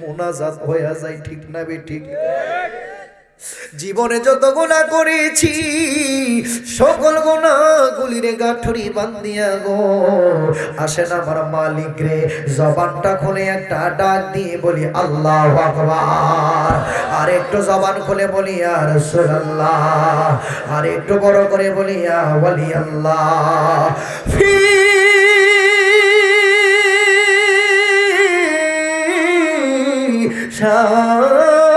মোনাজাত হয়ে যায়, ঠিক না বেঠিক? জীবনে যত গুনাহ করেছি সকল গুনাহগুলিরে গাঁঠরি বান্ধিয়া গো আসেন আমার মালিক রে, জবানটা খুলে একটা ডাক দিয়ে বলি আল্লাহু আকবার, আর একটু জবান খুলে বলি ইয়া রাসূলুল্লাহ, আর একটু বড় করে বলি ইয়া ওয়ালি আল্লাহ। ফি শানে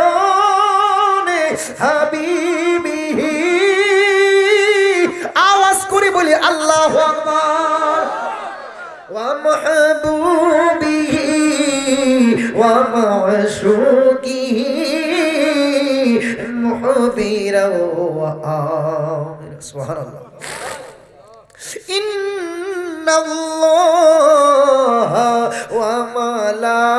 হাবিবি, আওয়াজ করে বলি আল্লাহু আকবার। ওয়া মাহবুবিহি ওয়া মাশুকিহি মুহবিরা ওয়া আমির। সুবহানাল্লাহ। ইন্নাল্লাহা ওয়া মালাইকাতাহু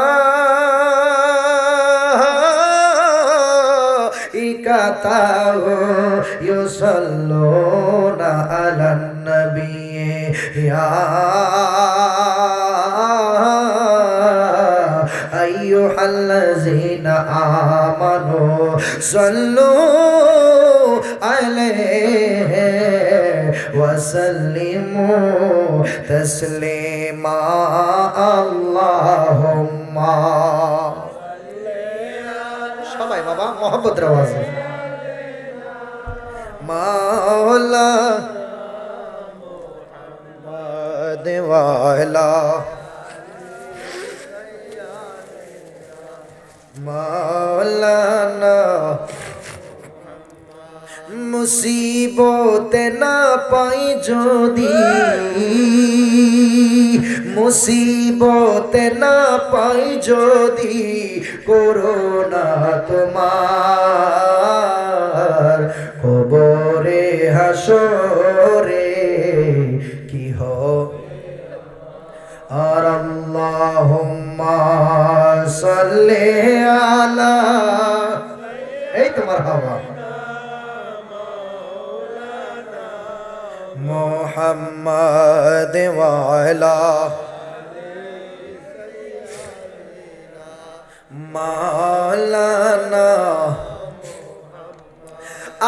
ইউসাল্লুনা আলান নাবিয়্যি ইয়া আইয়ুহাল্লাযীনা আমানু সাল্লু আলাইহি ওয়া সাল্লিমু তাসলিমা। আল্লাহুম্মা সবাই বাবা মোহাম্মদের আওয়াজে মাওলা মুহাম্মদ ওয়ালা মাওলানা মুসিবতে না পাই যদি, মুসিবতে না পাই যদি করোনা তোমার কবরে হাসরে কি আর আল্লাহুম্মা সাল্লি আলা, এই তোমার হাওয়া মুহাম্মদ ওয়া আলা মাওলানা।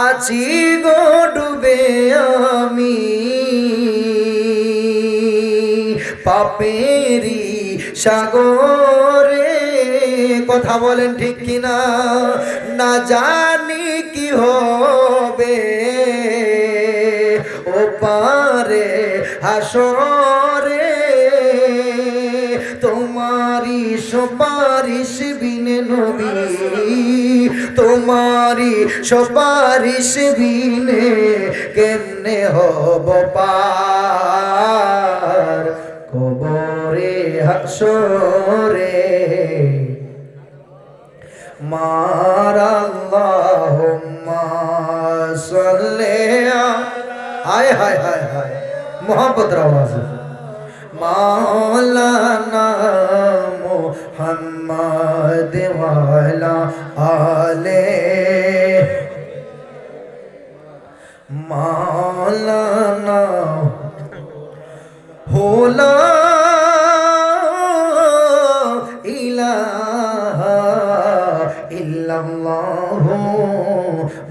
আছি গো ডুবে আমি পাপেরি সাগরে, কথা বলেন ঠিক কিনা? না জানি কি হবে ও পারে হাসরে, তোমারি সুপারিশ বিনে নবী, তোমারি সুপারিশ বিনে কেমনে হব পার কবরে হাসরে। মার আল্লাহুম্মা সাল্লি হায় হায় হায় হায় মোহাম্মদের আওয়াজ মাওলানা মুহাম্মদ ওয়ালা আলে মাওলানা হোলা ইলাহা ইল্লাল্লাহু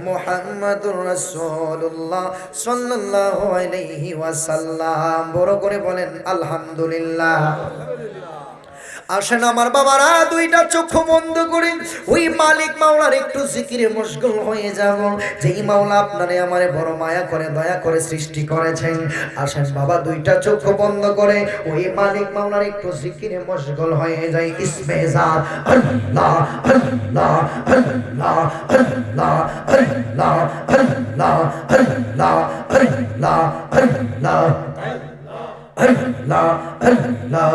মুহাম্মাদুর রাসূলুল্লাহ সাল্লাল্লাহু আলাইহি ওয়াসাল্লাম। বড় করে বলেন আলহামদুলিল্লাহ। আসেন আমার বাবারা দুইটা চক্ষু বন্ধ করে ওই মালিক মাওলার একটু জিকিরে মশগুল হয়ে যাব, যেই মাওলা আপনারে আমারে বড় মায়া করে দয়া করে সৃষ্টি করেছেন। আসেন বাবা দুইটা চক্ষু বন্ধ করে ওই মালিক মাওলার একটু জিকিরে মশগুল হয়ে যায়। ইসমে জাত আল্লাহ আল্লাহ আল্লাহ আল্লাহ আল্লাহ আল্লাহ আল্লাহ আল্লাহ আল্লাহ আল্লাহ আল্লাহ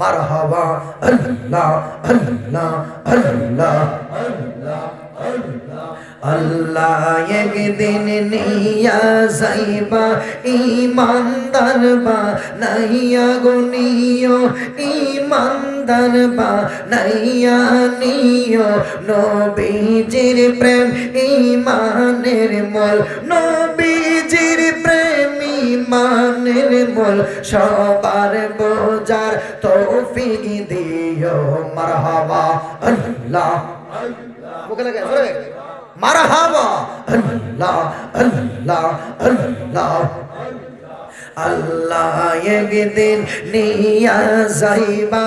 মারহাবা আল্লাহ আল্লাহ আল্লাহ আল্লাহ একদিন নিয়া যাইবা ইমানদার বা নাইয়া গনিও, ইমানদার বা নাইয়া নিও নবীজির প্রেম ইমানের মূল, নবীজির প্রেম ইমানের মূল সবার বোঝার তৌফিক দিও মারহাবা আল্লাহ মুখে লাগে মারহাবা আল্লাহ আল্লাহ আল্লাহ আল্লাহ একদিন নিয়া যাইবা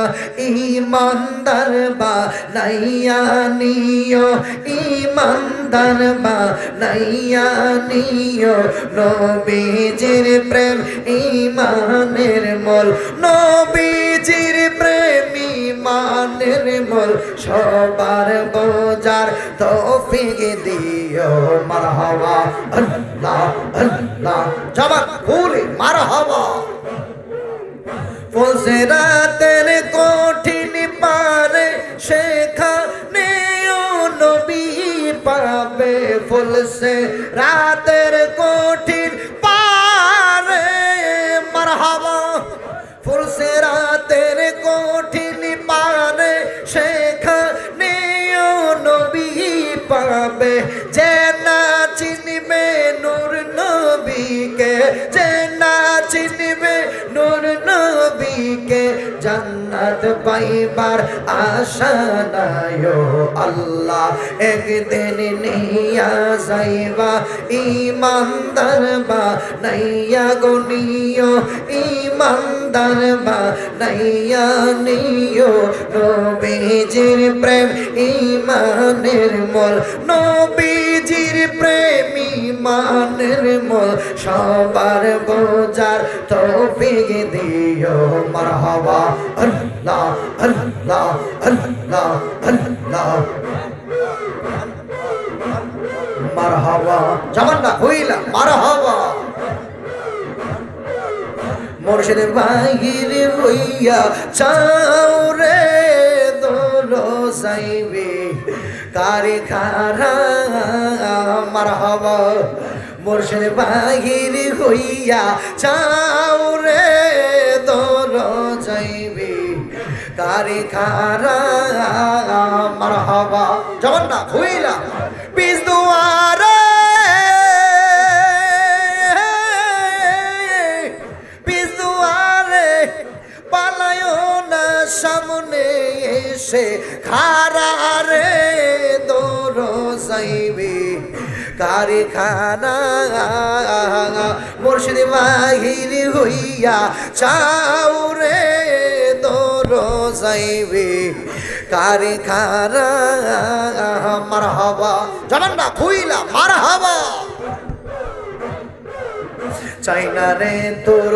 ইমানদার বা নাইয়া নিও ইমানদার বা নাইয়া নিও নবীজির প্রেম ইমানের মূল নবীজির প্রেম ইমানের মূল সবার বোঝার তৌফিক দিও মারহাবা আল্লাহ আল্লাহ জবান খুলে মারহাবা ফুলসিরাতের কঠিন পারে সেখানে নবী পাবে ফুলসিরাতের কঠিন পারে মারহাবা ফুলসিরাতের কঠিন পারে সেখানে নবী পাবে যে না চিনবে নূর নবীকে যে না চিনবে নূর নবীকে জান্নাত পাইবার আশা নাই আল্লাহ একদিন নিয়া যাইবা ইমানদার বা নাইয়া গনিও ইমানদার বা নাইয়া নিও নবীজির প্রেম ইমানের মূল নবীজির প্রেম ইমানের মূল সবার বোঝার তৌফিক দিও মারহাবা আল্লাহ আল্লাহ আল্লাহ আল্লাহ মারহাবা জামান্না হইলা মারহাবা মুর্শিদ বাহির হইয়া চাও রে দোলো যাইবে কারি খারা মারহাবা মুর্শিদ বাহির হইয়া চাও রে দোলো যাইবে কারি খারা মারহাবা জামান্না হইলা পিস দুয়ারে সামনে এসে খারারে দৌড় যাইবে কারখানা মুর্শিদ বাহির হইয়া চাও রে দৌড় যাইবে কারখানা মারহাবা জানান্না খুইলা মারহাবা চাই না রে তোর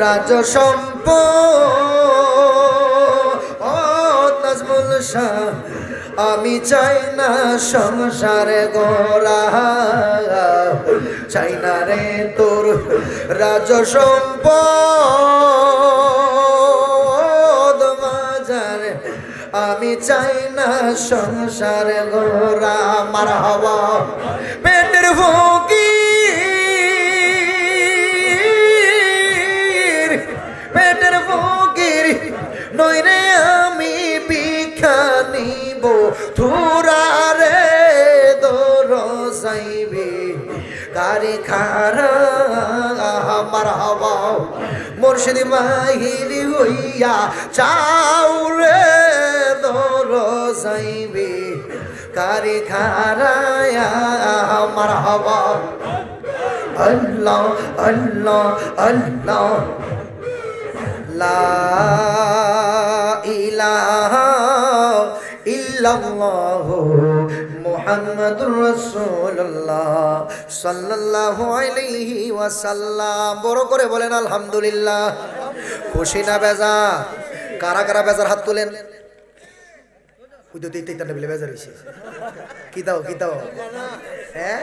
রাজ সম্পদ নাজমুল শাহ আমি চাই না সংসারে গোরা চাই না রে তোর রাজ সম্পদ বাজার আমি চাই না সংসার গোরা মারহাবা পেটের ভোগী পেটের ফকির নইরে আমি ভিক্ষা নিব থুরারে দর যাইবে কারখানা মারহাবা মুর্শিদ বাহির হইয়া চাও রে দর যাইবে কারখানা মারহাবা আল্লাহ আল্লাহ আল্লাহ লা ইলাহা ইল্লাল্লাহু মুহাম্মাদুর রাসূলুল্লাহ সাল্লাল্লাহু আলাইহি ওয়াসাল্লাম বড় করে বলেন আলহামদুলিল্লাহ খুশি না বেজার কারা কারা বেজার হাত তোলেন ওই তো তেইতা বলে বেজার হইছে কি দাও হ্যাঁ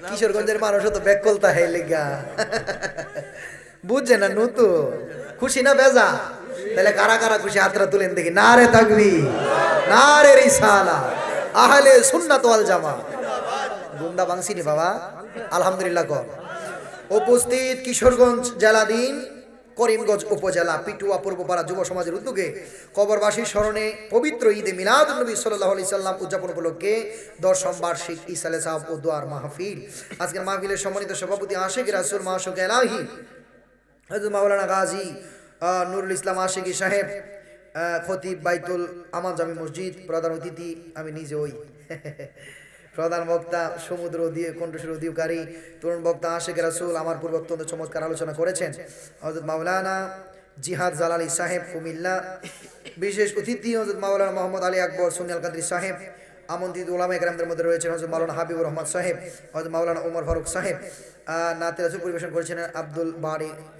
কিশোরগঞ্জের মানুষ তো ব্যাক কলতা হে লাগা বুঝছে না নতু খুশি না বেজা তাহলে কারা কারা খুশি হাতরা তুলেন দেখি নারে তাকবীর নারে রিসালাত আহলে সুন্নাত ওয়াল জামাত গুন্ডা বাংসিনি বাবা আলহামদুলিল্লাহ কর উপস্থিত কিশোরগঞ্জ জেলাধীন করিমগঞ্জ উপজেলা পিটুয়া পূর্বপাড়া যুব সমাজের উদ্যোগে কবরবাসীর স্মরণে পবিত্র ঈদে মিলাদুন নবী সাল্লাল্লাহু আলাইহি সাল্লাম উদযাপন উপলক্ষে 10ম বার্ষিক ইসালে সাহেব ও দোয়ার মাহফিল। আজকের মাহফিলের সম্মানিত সভাপতি আশিক রাসূল মাশুক এলাহি হযরত মাওলানা গাজী নুরুল ইসলাম আশিকি সাহেব, খতিব বাইতুল আমান জামি মসজিদ, প্রধান অতিথি আমি নিজে ওই প্রধান বক্তা সমুদ্র দিয়ে কণ্ঠস্বর অধিকারী তরুণ বক্তা আশিক রাসূল আমার পূর্বে অত্যন্ত চমৎকার আলোচনা করেছেন হযরত মাওলানা জিহাদ জালালি সাহেব কুমিল্লা। বিশেষ অতিথি হযরত মাওলানা মোহাম্মদ আলী আকবর সুনিয়াল কাদরি সাহেব। আমন্ত্রিত ওলামা একরামদের মধ্যে রয়েছেন হযরত মাওলানা হাবিবুর রহমান সাহেব, হযরত মাওলানা ওমর ফারুক সাহেব। নাতে রাসূল পরিবেশন করেছেন আব্দুল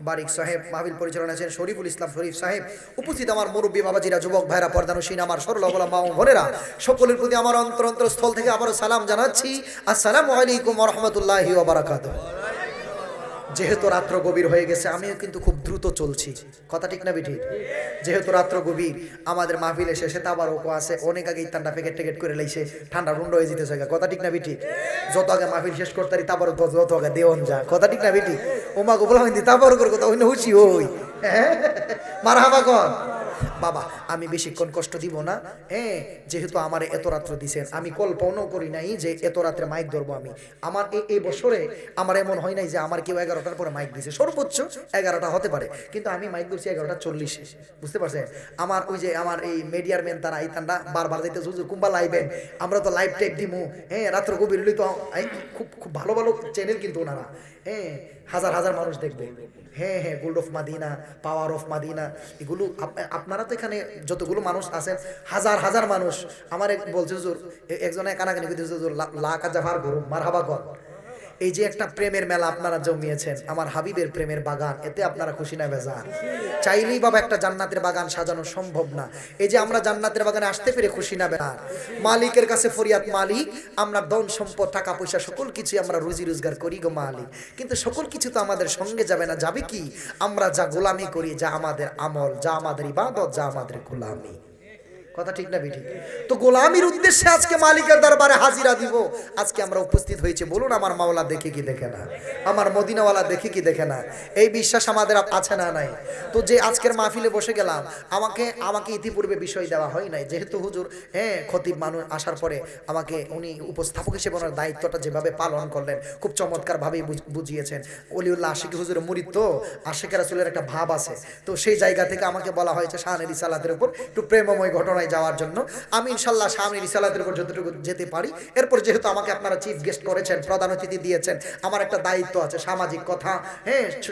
বারিক সাহেব। মাহফিল পরিচালনা আছেন শরীফুল ইসলাম শরীফ সাহেব। উপস্থিত আমার মুরব্বী বাবাজিরা, যুবক ভাইরা, পর্দানসীন আমার সরল অবলা মা ও বোনেরা, সকলের প্রতি আমার অন্তরস্থল থেকে আবারও সালাম জানাচ্ছি। আসসালামু আলাইকুম ওয়া রাহমাতুল্লাহি ওয়া বারাকাতুহু। যেহেতু রাত্র গভীর হয়ে গেছে, আমিও কিন্তু খুব দ্রুত চলছি, কথা ঠিক না বেঠিক? যেহেতু রাত্র গভীর, আমাদের মাহফিলে শেষে তাবারকও আছে, অনেক আগেই ঠান্ডা প্যাকেট টেকেট করে লাইছে, ঠান্ডা রুন্ড হয়ে যেতেছে, কথা ঠিক না বেঠিক? যত আগে মাহফিল শেষ করতে পারি তাবারক যত আগে দেওয়ান যা, কথা ঠিক না বেঠিক? ওমা গোবলা হইনি তাবারকের কথা হইনি হুশি হই, মারহাবা কর বাবা। আমি বেশিক্ষণ কষ্ট দিব না, যেহেতু আমার এত রাত্র দিছেন, আমি কল্পনাও করি নাই যে এত রাত্রে মাইক ধরবো আমি। আমার এই বছরে আমার এমন হয় নাই যে আমার কেউ 11টার পরে মাইক দিছে, সর্বোচ্চ 11টা হতে পারে, কিন্তু আমি মাইক ধরছি 11:40, বুঝতে পারছেন? আমার ওই যে আমার এই মিডিয়ার ম্যান তারা আইতানরা বারবার যাইতে হুজুর কুম্বা লাইবেন, আমরা তো লাইভ টেক দিমু, রাত্র গভীর হইলে তো খুব খুব ভালো ভালো চ্যানেল কিন্তু ওনারা, হাজার হাজার মানুষ দেখবে, gold of Madina, power of Madina, এগুলো আপনারা তো এখানে যতগুলো মানুষ আছেন হাজার হাজার মানুষ। আমার বলছে হুজুর, একজনে কানাকানি করতেছে হুজুর লাখ হাজার গরম মারহাবা কর। এই যে একটা প্রেমের মেলা আপনারা জমিয়েছেন, আমার হাবিবের প্রেমের বাগান, এতে আপনারা খুশি না বেজার? চাইলেই বাবা একটা জান্নাতের বাগান সাজানো সম্ভব না। এই যে আমরা জান্নাতের বাগানে আসতে পেরে খুশি না বেজার? মালিকের কাছে ফরিয়াদ, মালিক আমরা ধন সম্পদ টাকা পয়সা সকল কিছু আমরা রুজি রোজগার করি গো মালিক, কিন্তু সকল কিছু তো আমাদের সঙ্গে যাবে না। যাবে কি? আমরা যা গোলামি করি, যা আমাদের আমল, যা আমাদের ইবাদত, যা আমাদের গোলামি, কথা ঠিক না বেঠিক? তো গোলামির উদ্দেশ্যে আজকে মালিকের দরবারে হাজিরা দিব। আজকে আমরা উপস্থিত হয়েছে, বলুন আমার মাওলা দেখে কি দেখে না, আমার মদিনাওয়ালা দেখে কি দেখে না? এই বিশ্বাস আমাদের আছে না নাই? তো যে আজকের মাহফিলে বসে গেলাম, আমাকে ইতিপূর্বে বিষয় দেওয়া হয় নাই, যেহেতু হুজুর খতিব মানুষ আসার পরে আমাকে উনি উপস্থাপক হিসেবে ওনার দায়িত্বটা যেভাবে পালন করলেন খুব চমৎকারভাবেই বুঝিয়েছেন। অলিউল্লাহ আশিকি হুজুরের মুরিদ তো, আশিকে রাসূলের একটা ভাব আছে, তো সেই জায়গা থেকে আমাকে বলা হয়েছে শানের রিসালাতের উপর একটু প্রেমময় ঘটনা যাওয়ার জন্য। আমি ইনশাল্লাহ সামনে রিসালাতের উপর যতটুকু যেতে পারি। এরপর যেহেতু আমাকে আপনারা চিফ গেস্ট করেছেন, প্রধান অতিথি দিয়েছেন, আমার একটা দায়িত্ব আছে, সামাজিক কথা,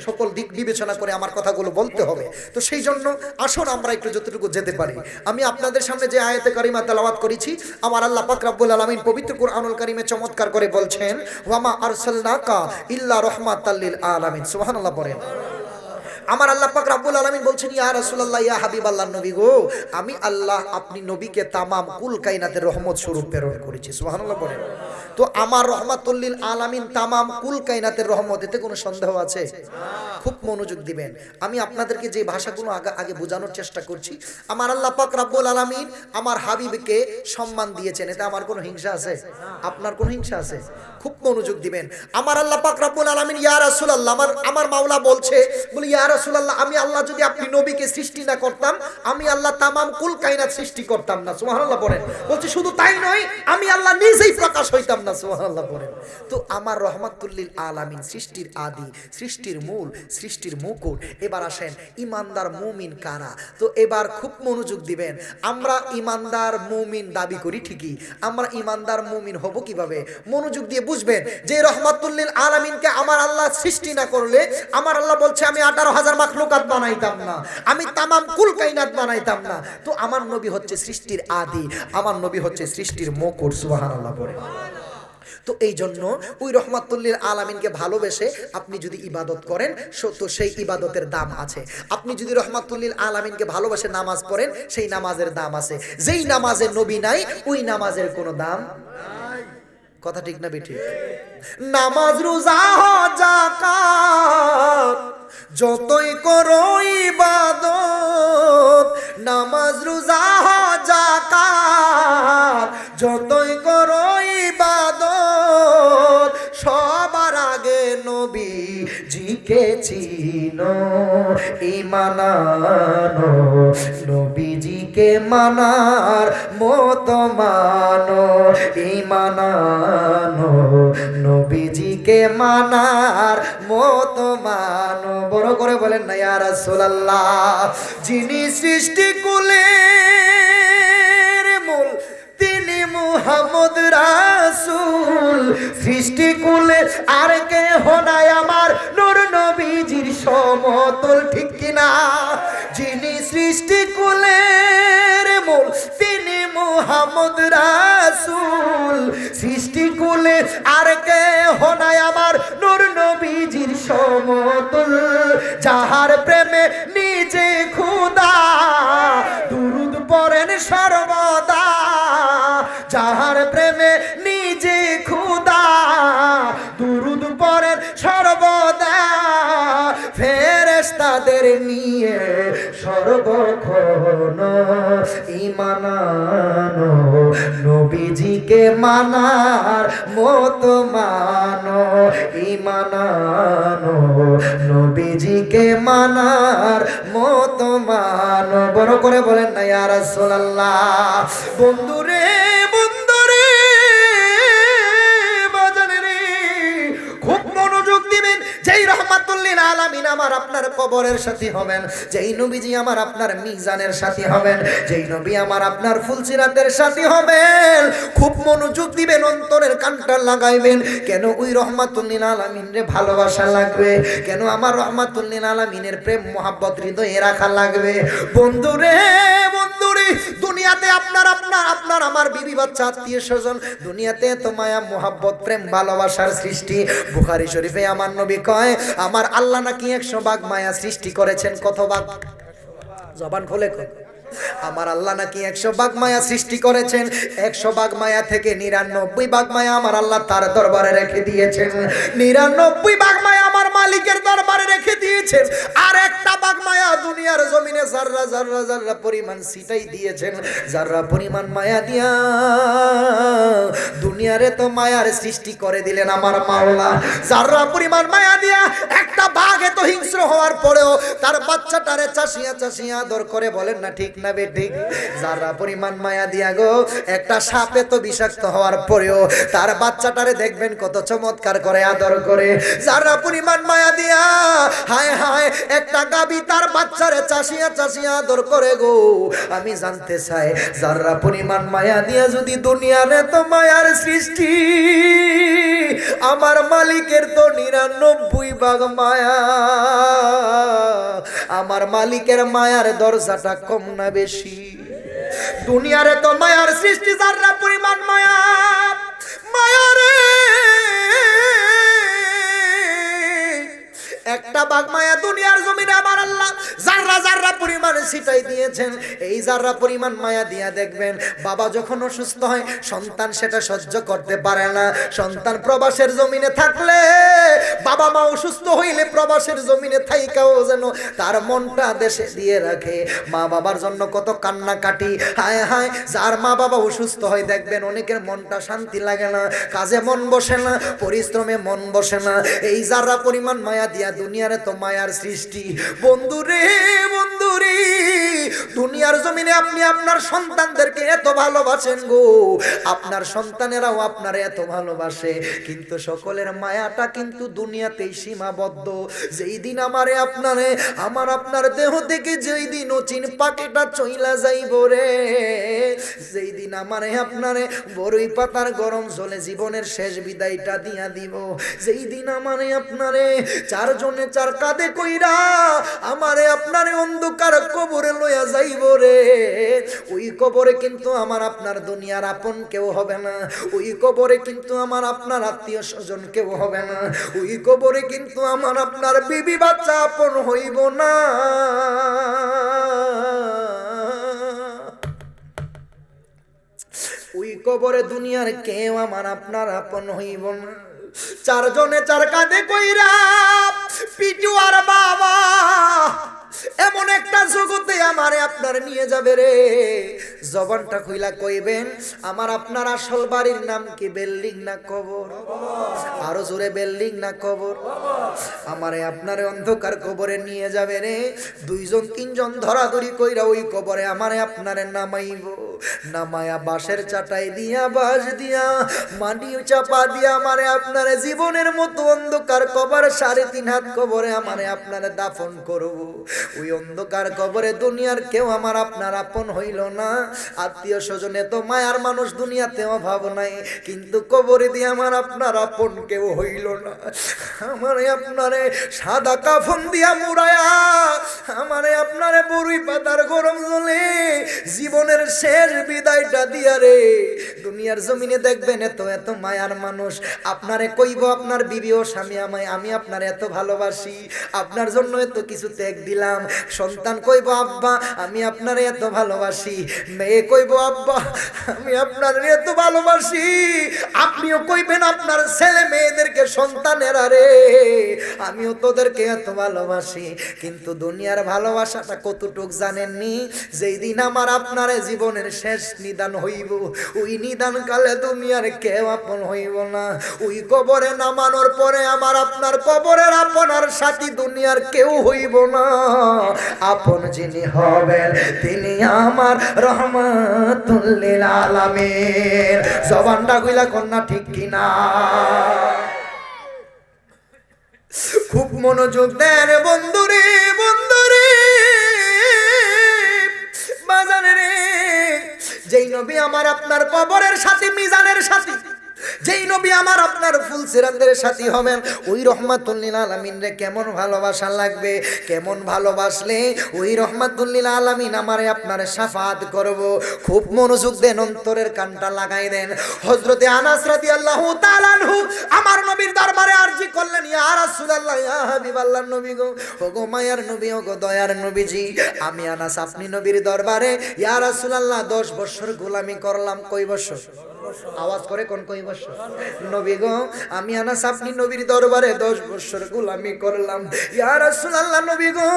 সকল দিক বিবেচনা করে আমার কথাগুলো বলতে হবে। তো সেই জন্য আসুন আমরা একটু যতটুকু যেতে পারি। আমি আপনাদের সামনে যে আয়াতে কারিমা তেলাওয়াত করেছি, আমার আল্লাহ পাক রব্বুল আলামিন পবিত্র কুরআনুল কারীমে চমৎকার করে বলছেন, ওয়ামা আরসালনাকা ইল্লা রাহমাতাল লিল আলামিন। সুবহানাল্লাহ পড়েন। আমার আল্লাহ পাক রব্বুল আলামিন বলছেন, ইয়া রাসূলুল্লাহ, ইয়া হাবিবাল্লাহ, নবী গো, আমি আল্লাহ আপনি নবীকে তামাম কুল কায়নাতের রহমত স্বরূপ প্রেরণ করেছি। সুবহানাল্লাহ পড়েন। তো আমার রহমাতুল লিল আলামিন তামাম কুল কায়নাতের রহমত, এতে কোনো সন্দেহ আছে? খুব মনোযোগ দিবেন। আমি আপনাদেরকে যে ভাষাগুলো আগে বোঝানোর চেষ্টা করছি, আমার আল্লাহ পাক রব্বুল আলামিন আমার হাবিবকে সম্মান দিয়েছেন, এতে আমার কোনো হিংসা আছে? আপনার কোনো হিংসা আছে? খুব মনোযোগ দিবেন। আমার আল্লাহ পাক রব্বুল আলামিন, ইয়া রাসূলুল্লাহ, আমার মাওলা বলছে, বলি ইয়া রাসূলুল্লাহ, আমি আল্লাহ যদি আপনি নবীকে সৃষ্টি না করতাম, আমি আল্লাহ তামাম কুল কায়নাত সৃষ্টি করতাম না। সুবহানাল্লাহ পড়েন। বলছে শুধু তাই নয়, আমি আল্লাহ নিজেই প্রকাশ হইতাম না। সুবহানাল্লাহ পড়েন। তো আমার রহমাতুল লিল আলামিন, সৃষ্টির আদি, সৃষ্টির মূল, সৃষ্টির মুকুট। এবার আসেন ঈমানদার মুমিন কারা? তো এবার খুব মনোযোগ দিবেন। আমরা ঈমানদার মুমিন দাবি করি ঠিকই, আমরা ঈমানদার মুমিন হব কিভাবে? মনোযোগ দিয়ে বুঝবেন যে রহমাতুল লিল আলামিনকে আমার আল্লাহ সৃষ্টি না করলে, আমার আল্লাহ বলছে আমি 18,000 মাখলুকাত বানাইতাম না, আমি তামাম কুল কায়নাত বানাইতাম না। তো আমার নবী হচ্ছে সৃষ্টির আদি, আমার নবী হচ্ছে সৃষ্টির মুকুট। সুবহানাল্লাহ পড়ে। তো এই জন্য ওই রহমাতুল লিল আলামিনকে ভালোবেসে আপনি যদি ইবাদত করেন, তো সেই ইবাদতের দাম আছে। আপনি যদি রহমাতুল লিল আলামিনকে ভালোবেসে নামাজ পড়েন, সেই নামাজের দাম আছে। যেই নামাজের নবী নাই, ওই নামাজের কোনো দাম নাই। কথা ঠিক না বেঠিক? নামাজ রোজা হজ যাকাত যতই করো ইবাদত, নামাজ রোজা হজ যাকাত যতই করো ইবাদত, সবার আগে নবীজিকে নবীজিকে চিনো, ঈমান আনো, নবীজিকে মানার মতো মানো, ঈমান আনো, নবীজিকে মানার মতো মানো। বড় করে বলেন না ইয়া রাসূলুল্লাহ। যিনি সৃষ্টি কুলের মূল তিনি মুহাম্মদ রাসূল, সৃষ্টি কুলে আর কেহ নাই আমার নূর নবীজির সমতুল, ঠিক কিনা? যিনি সৃষ্টি কুলের মূল তিনি মুহাম্মদ রাসূল, সৃষ্টি কুলে আর কেহ নাই আমার নূর নবীজির সমতুল, যাহার প্রেমে নিজে খোদা দুরূদ পড়েন সর্বদা, যাহার প্রেমে নিজে খোদা দুরূদ পড়েন সর্বদা, ফেরেশতাদের নিয়ে সর্বক্ষণ, ঈমান আনো, নবীজিকে মানার মতো মানো, ঈমান আনো, নবীজিকে মানার মতো মানো। বড় করে বলেন না ইয়া রাসূলুল্লাহ। বন্ধুরে বন্ধুরে বাজানে রে, খুব মনোযোগ দিবেন। যেই রহমাতুল লিল আলামিন আমার আপনার কবরের সাথী হবেন, যেই নবীজি আমার আপনার মিজানের সাথী হবেন, যেই নবী আমার আপনার ফুলসিরাতের সাথী হবেন, খুব মনোযোগ দিবেন, অন্তরের কানটা লাগাইবেন। কেন ওই রহমাতুল লিল আলামিন রে ভালোবাসা লাগবে? কেন আমার রহমাতুল লিল আলামিনের প্রেম মোহাব্বত হৃদয়ে রাখা লাগবে? বন্ধুরে বন্ধুরে, দুনিয়াতে আপনার আপনার আপনার আমার বিবি বাচ্চা আত্মীয় স্বজন, দুনিয়াতে তো মায়া মোহাব্বত প্রেম ভালোবাসার সৃষ্টি। বুখারী শরীফে আমার নবী কয়, আমার আল্লাহ নাকি 100 ভাগ মায়া সৃষ্টি করেছেন। কত ভাগ? জবান খুলে কয়। আমার আল্লাহ নাকি 100 ভাগ মায়া সৃষ্টি করেছেন। 100 ভাগ মায়া থেকে 99 ভাগ মায়া আমার আল্লাহ তার দরবারে রেখে দিয়েছেন। 99 ভাগ মায়া আমার মালিকের দরবারে রেখে দিয়েছেন। আর একটা ভাগ মায়া দুনিয়ার জমিনে জাররা জাররা জাররা পরিমাণ ছিটাই দিয়েছেন। জাররা পরিমাণ মায়া দিয়া দুনিয়ারে তো মায়ার সৃষ্টি করে দিলেন আমার মাওলা। জাররা পরিমাণ মায়া দিয়া একটা বাঘ এত হিংস্র হওয়ার পরেও তার বাচ্চাটারে চাষিয়া চাষিয়া আদর করে, বলেন না ঠিক না বেঠিক? যারা পরিমাণ মায়া দিয়া গো একটা সাপে তো বিষাক্ত হওয়ার পরেও তার বাচ্চাটারে দেখবেন কত চমৎকার করে আদর করে। যারা পরিমাণ মায়া দিয়া হায় হায় একটা গাবি তার বাচ্চারে চাষিয়া চাষিয়া আদর করে গো। আমি জানতে চাই, যারা পরিমাণ মায়া দিয়া যদি দুনিয়ার এত মায়ার সৃষ্টি, আমার মালিকের তো 99 ভাগ মায়া। আমার মালিকের মায়ার দরজাটা কম না বেশি? দুনিয়ারে তো মায়ার সৃষ্টি যারা পরিমাণ মায়া, মায়ারে একটা বাঘ মায়া দুনিয়ার জমিনে আমার আল্লাহ জাররা জাররা পরিমাণ ছিটাই দিয়েছেন। এই জাররা পরিমাণ মায়া দিয়া দেখবেন, বাবা যখন অসুস্থ হয় সন্তান সেটা সহ্য করতে পারে না। সন্তান প্রবাসের জমিনে থাকলে, বাবা মা অসুস্থ হইলে প্রবাসের জমিনে থাইকাও যেন তার মনটা দেশে দিয়ে রাখে। মা বাবার জন্য কত কান্নাকাটি, হায় হায়। যার মা বাবা অসুস্থ হয় দেখবেন অনেকের মনটা শান্তি লাগে না, কাজে মন বসে না, পরিশ্রমে মন বসে না। এই জাররা পরিমাণ মায়া দিয়া দুনিয়ারে তো মায়ার সৃষ্টি। বন্ধুরে বন্ধুরে, দুনিয়ার জমিনে আপনি আপনার সন্তানদেরকে এত ভালোবাসেন গো, আপনার সন্তানেরাও আপনার এত ভালোবাসে, কিন্তু সকলের মায়াটা কিন্তু দুনিয়াতেই সীমাবদ্ধ। যেই দিন আমারে আপনারে আমার আপনার দেহ থেকে যেই দিন অচিন পাখিটা চইলা যাইব রে, যেই দিন আমারে আপনারে বড়ই পাতার গরম জলে জীবনের শেষ বিদায়টা দিয়া দিব, যেই দিন আমারে আপনারে চারজনে চার কাঁধে কইরা আমারে আপনারে অন্ধকার কবরে লইয়া যাইব রে, ওই কবরে কিন্তু আমার আপনার দুনিয়ার আপন কেউ হবে না। ওই কবরে কিন্তু আমার আপনার আত্মীয় স্বজন কেউ হবে না। ওই কবরে কিন্তু আমার আপনার বিবি বাচ্চা আপন হইব না। ওই কবরে দুনিয়ার কেউ আমার আপনার আপন হইব না। চারজনে চার কাঁধে কইরা পিটু আর বাবা এমন একটা জগতে আমারে আপনার নিয়ে যাবে রে, জবানটা খুইলা কইবেন আমার আপনার আসল বাড়ির নাম কি, বিল্ডিং না কবর? আরো জোরে, বিল্ডিং না কবর? আমারে আপনারে অন্ধকার কবরে নিয়ে যাবে রে, দুইজন তিনজন ধরাধরি কইরা ওই কবরে আমারে আপনারে নামাইব, নামায়া বাঁশের চাটাই দিয়া, বাঁশ দিয়া, মাটি চাপা দিয়া আমারে আপনারে জীবনের মতো অন্ধকার কবর 3.5 হাত কবরে আমারে আপনারে দাফন করব। ওই অন্ধকার কবরে দুনিয়ার কেউ আমার আপনার আপন হইল না, আত্মীয় স্বজনে তো মায়ার মানুষ দুনিয়াতে অভাব নাই, কিন্তু কবরে দিয়ে আমার আপনার আপন কেউ হইল না। আমারে আপনারে সাদা কাফন দিয়া মুড়ায়া, আমারে আপনারে বড়ই পাতার গরম জলে জীবনের শেষ বিদায়টা দিয়া রে, দুনিয়ার জমিনে দেখবেন এত এত মায়ার মানুষ আপনারে কইব আপনার বিবি ও স্বামী আমি আপনার এত ভালোবাসি, আপনার জন্য এত কিছু ত্যাগ দিলাম। সন্তান কইব আব্বা আমি আপনারে এত ভালোবাসি, মেয়ে কইব আব্বা আমি আপনার এত ভালোবাসি, আপনিও কইবেন আপনার ছেলে মেয়েদেরকে সন্তানেরা রে আমিও তোদেরকে এত ভালোবাসি। কিন্তু দুনিয়ার ভালোবাসাটা কতটুক জানেননি? যেই দিন আমার আপনার জীবনের শেষ নিদান হইব, ওই নিদান কালে দুনিয়ার কেউ আপন হইব না। ওই কবরে নামানোর পরে আমার আপনার কবরের আপনার সাথী দুনিয়ার কেউ হইব না। আপন যিনি হবেন তিনি আমার রহমাতুল লিল আলামিন। জবানটা কইলা কন্যা ঠিক কিনা? খুব মনোযোগ দেন বন্ধুরে, বন্ধুরে বাজারে রে, যেই নবী আমার আপনার কবরের সাথী, মিজানের সাথী, যেই নবী আমার আপনার ফুলসিরাতের সাথী হবেন, ওই রহমাতুল লিল আলামিন রে কেমন ভালোবাসা লাগবে, কেমন ভালোবাসলে ওই রহমাতুল লিল আলামিন আমারে আপনারে শাফাত করব। খুব মনোযোগ দেন, অন্তরের কানটা লাগাই দেন। হযরতে আনাস রাদিয়াল্লাহু তাআলা আনহু আমার নবীর দরবারে আরজি করলেন, ইয়া রাসূলুল্লাহ, ইয়া হাবিবাল্লাহ নবী গো, ওগো মায়ার নবী, ওগো দয়ার নবীজি, আমি আনাস আপনি নবীর দরবারে ইয়া রাসূলুল্লাহ 10 বছর গোলামি করলাম। কয় বছর? আওয়াজ করে কোন কয় বছর? নবী গো আমি আনাস আপনি নবীর দরবারে 10 বছর গোলামি করলাম। ইয়া রাসূলুল্লাহ নবী গো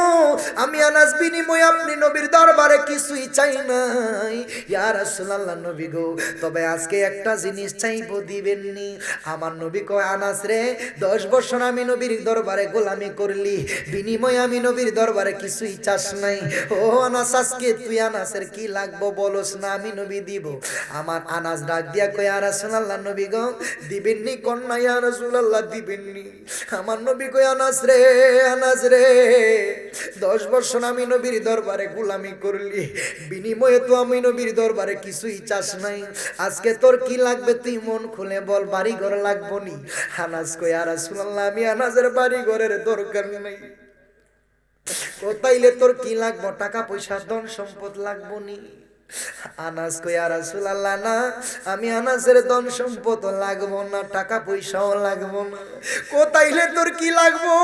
আমি আনাস বিনিময়ে আপনি নবীর দরবারে কিছুই চাই নাই। ইয়া রাসূলুল্লাহ নবী গো তবে আজকে একটা জিনিস চাইবো, দিবেননি? আমার নবী কয়, আনাস রে 10 বছর আমি নবীর দরবারে গোলামি করলি, বিনিময়ে আমি নবীর দরবারে কিছুই চাস নাই। ও আনাস আজকে তুই আনাসের কি লাগবো বলস না, আমি নবী দিব। আমার আনাস ডাক দিয়া কয়, ইয়া রাসূলুল্লাহ নবী গো দিবেননি? কন্যা ইয়া রাসূলুল্লাহ দিবেননি? আমার নবী কয়, আনাস রে, আনাস রে 10 বছর আমি নবীর দরবারে গোলামি করলি, বিনিময়ে তো আমি নবীর দরবারে কিছুই চাস নাই, আজকে তোর কি লাগবে তুই মন খুলে বল, বাড়ি ঘর লাগবো নি? আনাস কয়, ইয়া রাসূলুল্লাহ আমি আনাসের বাড়ি ঘরের দরকার নাই, কোথাইলে তোর কি লাগবো, টাকা পয়সা ধন সম্পদ লাগবো নি? আনাস কয়, ইয়া রাসূলুল্লাহ না, আমি আনাসের ধন সম্পদ লাগবো না, টাকা পয়সাও লাগবো না, কোথাইলে তোর কি লাগবো?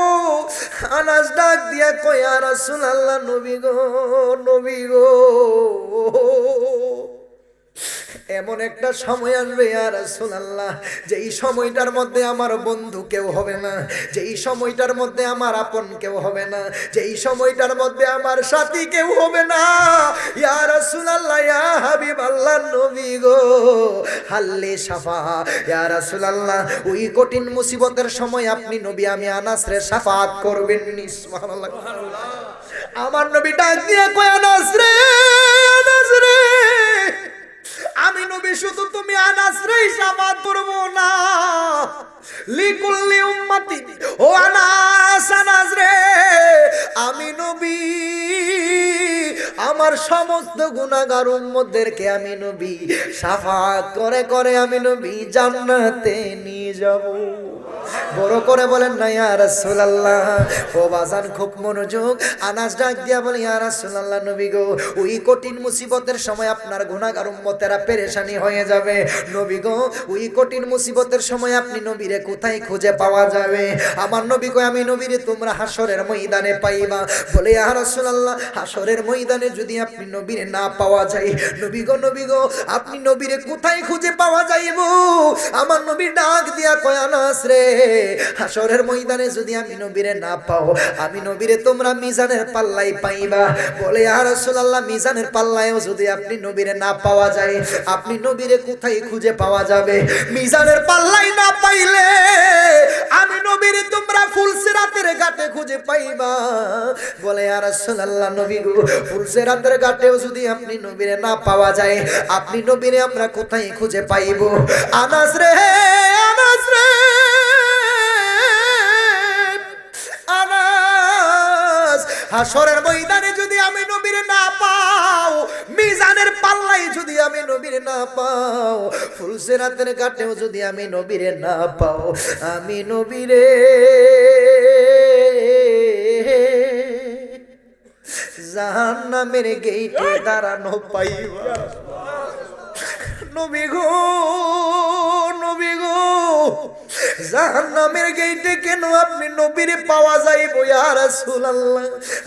আনাস ডাক দিয়া কয়, ইয়া রাসূলুল্লাহ নবী গো, নবী গো এমন একটা সময় আসবে ইয়া রাসূলুল্লাহ যেই সময়টার মধ্যে আমার বন্ধু কেউ হবে না, যেই সময়টার মধ্যে আমার আপন কেউ হবে না, যেই সময়টার মধ্যে আমার সাথী কেউ হবে না। ইয়া রাসূলুল্লাহ, ইয়া হাবিবাল্লাহ নবী গো হাল্লি শাফা, ইয়া রাসূলুল্লাহ ওই কঠিন মুসিবতের সময় আপনি নবী আমি আনাস রে শাফাত করবেন নি? সুবহানাল্লাহ। আমার নবী ডাক দিয়া কয়, আনাস রে, আনাস রে আমি নবী শুধু তুমি আনাস রে শাফাত করব না, লিকুল্লি উম্মতি, ও আনাস, আনাস রে আমি নবী আমার সমস্ত গুনাহগার উম্মতদেরকে আমি নবী শাফাত করে করে আমি নবী জান্নাতে নিয়ে যাব। বড় করে বলেন না ইয়া রাসূলুল্লাহ। ও বাজান খুব মনোযোগ। আনাস ডাক দিয়া বলে, ইয়া রাসূলুল্লাহ নবী গো ওই কঠিন মুসিবতের সময় আপনার গুনাহগার উম্মতেরা পেরেশানি হয়ে যাবে। নবী গো ওই কঠিন মুসিবতের সময় আপনি নবীরে কোথায় খুঁজে পাওয়া যাবে? আমার নবী কয়, আমি নবীরে তোমরা হাসরের ময়দানে পাইবা। বলে, ইয়া রাসূলুল্লাহ হাসরের ময়দানে যদি আপনি নবীরে না পাওয়া যায়, নবী গো আপনি নবীরে কোথায় খুঁজে পাওয়া যাইব? আমার নবী ডাক দিয়া কয় আনাস রে, হাসরের ময়দানে যদি আমি নবীরে না পাও, আমি নবীরে তোমরা মিজানের পাল্লায় পাইবা। বলে ইয়া রাসূলুল্লাহ, মিজানের পাল্লায়ও যদি আপনি নবীরে না পাওয়া যায়, আপনি নবীরে কোথায় খুঁজে পাওয়া যাবে? মিজানের পাল্লায় না পাইলে আমি নবীরে তোমরা ফুলসিরাতের ঘাটে খুঁজে পাইবা। বলে ইয়া রাসূলুল্লাহ, নবী গো ফুলসিরাতের ঘাটেও যদি আপনি নবীরে না পাওয়া যায়, আপনি নবীরে আমরা কোথায় খুঁজে পাইব? আনাস রে, আনাস রে, আনাস, হাসরের ময়দানে যদি আমি নবীরে না পাও, মিজানের পাল্লায় যদি আমি নবীরে না পাও, ফুলসিরাতের ঘাটেও যদি আমি নবীরে না পাও, আমি নবীরে জাহান্নামের গেইটে দাঁড়ানো পাইবা। নবী গো, নবী গো, জাহান্নামের গেইটে কেন আপনি নবীরে পাওয়া যাইব ইয়া রাসূলুল্লাহ?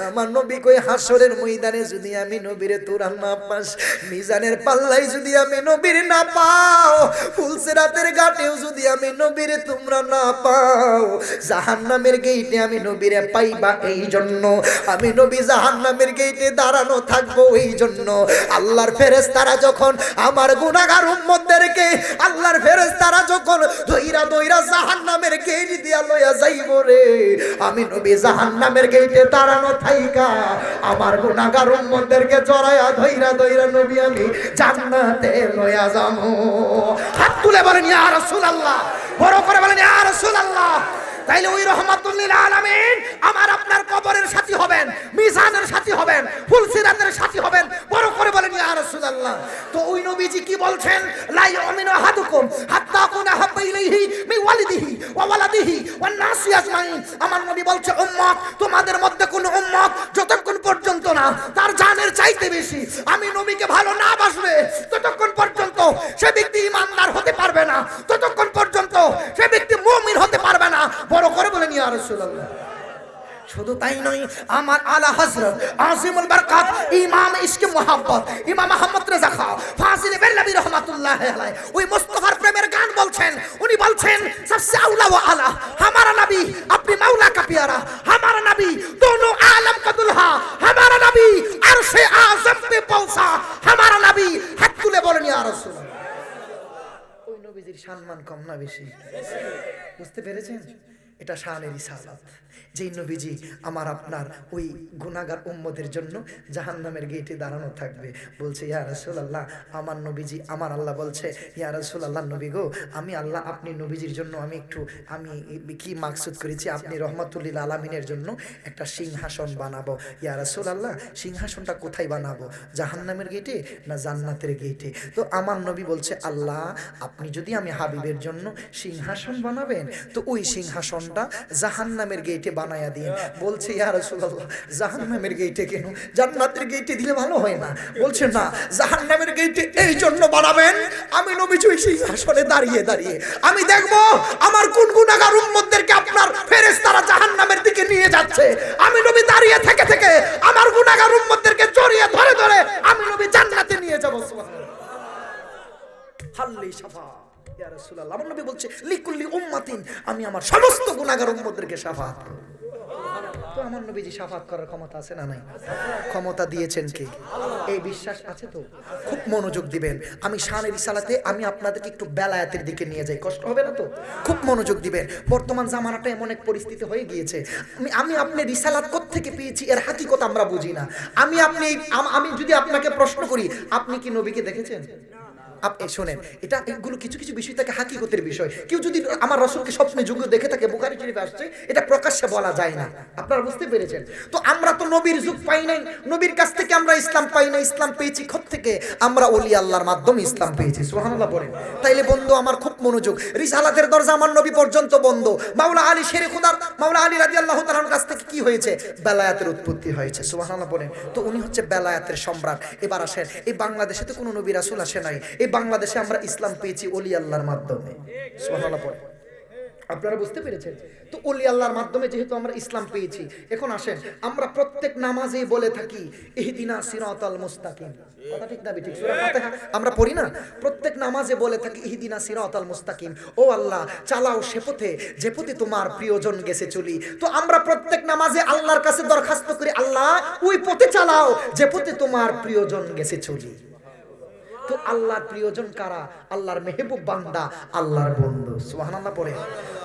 আমার নবী কই হাসরের ময়দানে যদি আমি নবীরে তোরা না পাস, মিজানের পাল্লায় যদি আমি নবীরে না পাও, ফুলসিরাতের ঘাটেও যদি আমি নবীরে তোমরা না পাও, জাহান্নামের গেইটে আমি নবীরে পাইবা। এই জন্য আমি নবী জাহান্নামের গেইটে দাঁড়ানো থাকবো। এই জন্য আল্লাহর ফেরেশতারা যখন আমার গুনাহগার উম্মতদেরকে, আল্লাহর ফেরেশতারা যখন দইরা দইরা জাহান্নামের গেট দিয়া লইয়া যাইব রে, আমি নবী জাহান্নামের গেটে দাঁড়ানো থাইকা আমার গুনাহগার উম্মতদেরকে জড়ায়া দইরা দইরা নবী আমি জান্নাতে লইয়া যাবো। হাত তুলে বলেন ইয়া রাসূলুল্লাহ, বড় করে বলেন ইয়া রাসূলুল্লাহ। তাইলে ওই রহমাতুল লিল আলামিন আমার আপনার কবরের সাথী হবেন, মিজানের সাথী হবেন, ফুলসিরাতের সাথী হবেন। বড় করে বলেন ইয়া রাসূলুল্লাহ। তো ওই নবীজি কি বলছেন? লা ইউমিনু আহাদুকুম হাত্তা কুনা হাব্বা ইলাইহি মিন ওয়ালিদিহি ওয়া ওয়ালাদিহি ওয়ান নাসি আজমাইন। আমার নবী বলছে, উম্মত, তোমাদের মধ্যে কোন উম্মত যতক্ষণ পর্যন্ত না তার জানের চাইতে বেশি আমি নবীকে ভালো না বাসবে, ততক্ষণ পর্যন্ত সে ব্যক্তি ঈমানদার হতে পারবে না, ততক্ষণ পর্যন্ত সে ব্যক্তি মুমিন হতে পারবে না। বড় করে বলেন ইয়া রাসূলুল্লাহ। শুধু তাই নয়, আমার আলা হযরত আজিমুল বরকত ইমাম ইশকে মুহাব্বত ইমাম আহমদ রেজা খা ফাজিল বেল্লাবি রহমাতুল্লাহ আলাইহি ওই মুস্তাফার প্রেমের গান বলছেন। উনি বলছেন, সবসে আউলা ওয়া আলা हमारा नबी अपने मौला का प्यारा, हमारा नबी दोनों आलम का दुल्हा, हमारा नबी अर्शे आजम पे पहुंचा, हमारा नबी। हाथ তুলে বলেন ইয়া রাসূলুল্লাহ। ওই নবীজির সম্মান কম না বেশি? বুঝতে পেরেছেন? এটা শানের রিসালাত। যেই নবীজি আমার আপনার ওই গুনাহগার উম্মতের জন্য জাহান্নামের গেটে দাঁড়ানো থাকবে। বলছে, ইয়া রাসূলুল্লাহ, আমার নবীজি, আমার আল্লাহ বলছে, ইয়া রাসূলুল্লাহ, নবী গো, আমি আল্লাহ আপনি নবীজির জন্য আমি কি মাকসুদ করেছি, আপনি রহমাতুল লিল আলামিনের জন্য একটা সিংহাসন বানাবো। ইয়া রাসূলুল্লাহ, সিংহাসনটা কোথায় বানাবো? জাহান্নামের গেটে না জান্নাতের গেটে? তো আমার নবী বলছে, আল্লাহ আপনি যদি আমি হাবিবের জন্য সিংহাসন বানাবেন, তো ওই সিংহাসনটা জাহান্নামের গেটে বানায়া দিন। বলছে, ইয়া রাসূলুল্লাহ, জাহান্নামের গেটে কেন? জান্নাতের গেটে দিলে ভালো হয় না? বলছে, না, জাহান্নামের গেটে এই জন্য বানাবেন, আমি নবীজি ওই সিংহাসনে দাঁড়িয়ে দাঁড়িয়ে আমি দেখবো আমার কোন গুনাহগার উম্মতদেরকে আপনার ফেরেশতারা জাহান্নামের দিকে নিয়ে যাচ্ছে। আমি নবী দাঁড়িয়ে থেকে থেকে আমার গুনাহগার উম্মতদেরকে জড়িয়ে ধরে ধরে আমি নবী জান্নাতে নিয়ে যাব। সুবহানাল্লাহ। হাল্লি শাফা ইয়া রাসূলুল্লাহ। আমার নবী বলছে, লিকুল্লি উম্মাতিন, আমি আমার সমস্ত গুনাহগার উম্মতদেরকে শাফাত করব। তো আমার নবীজি শাফাত করার ক্ষমতা আছে না নাই? ক্ষমতা দিয়েছেন কে? এই বিশ্বাস আছে তো? খুব মনোযোগ দিবেন। আমি শানের রিসালাতে আমি আপনাদেরকে একটু বেলায়েতের দিকে নিয়ে যাই, কষ্ট হবে না তো? খুব মনোযোগ দিবেন। বর্তমান জামানাটা এমন এক পরিস্থিতি হয়ে গিয়েছে, আমি আপনি রিসালাত কোত্থেকে পেয়েছি এর হাকিকত আমরা বুঝি না। আমি যদি আপনাকে প্রশ্ন করি, আপনি কি নবীকে দেখেছেন? আপনি শোনেন, এগুলো কিছু কিছু বিষয় থাকে হাকিকতের বিষয়। কেউ যদি আমার রাসূলকে স্বপ্নে যুগে দেখে থাকে, বুখারী শরীফে আসছে, এটা প্রকাশ্যে বলা যায় না। আপনারা বুঝতে পেরেছেন? তো আমরা তো নবীর যুগ পাই নাই, নবীর কাছ থেকে আমরা ইসলাম পাই না। ইসলাম পেয়েছি কোথা থেকে? আমরা ওলি আল্লাহর মাধ্যমে ইসলাম পেয়েছি। সুবহানাল্লাহ বলেন। তাইলে বন্ধু আমার খুব মনোযোগ, রিসালাতের দরজা আমার নবী পর্যন্ত বন্ধ। মাওলা আলী শেরে খুদার মাওলা আলী রাদিয়াল্লাহু তাআলার কাছ থেকে কি হয়েছে? বেলায়েতের উৎপত্তি হয়েছে। সুবহানাল্লাহ বলেন। তো উনি হচ্ছে বেলায়েতের সম্রাট। এবার আসেন, এই বাংলাদেশে তো কোনো নবী রাসূল আসে নাই, এই বাংলাদেশে আমরা ইসলাম পেয়েছি ওলি আল্লাহর মাধ্যমে। সুবহানাল্লাহ পড়ে। আপনারা বুঝতে পেরেছেন? তো ওলি আল্লাহর মাধ্যমে যেহেতু আমরা ইসলাম পেয়েছি, এখন আসেন আমরা প্রত্যেক নামাজেই বলে থাকি ইহদিনা সিরাতাল মুস্তাকিম। কথা ঠিক না ঠিক? সূরা ফাতিহা আমরা পড়ি না? প্রত্যেক নামাজে বলে থাকি ইহদিনা সিরাতাল মুস্তাকিম, ও আল্লাহ চালাও সে পথে যে পথে তোমার প্রিয়জন গেছে চলি। তো আমরা প্রত্যেক নামাজে আল্লাহর কাছে দরখাস্ত করি, আল্লাহ ওই পথে চালাও যে পথে তোমার প্রিয়জন গেছে চলি। তো আল্লাহর প্রিয়জন কারা? আল্লাহর মেহবুব বান্দা, আল্লাহর বন্ধু। সুবহানাল্লাহ পড়ে।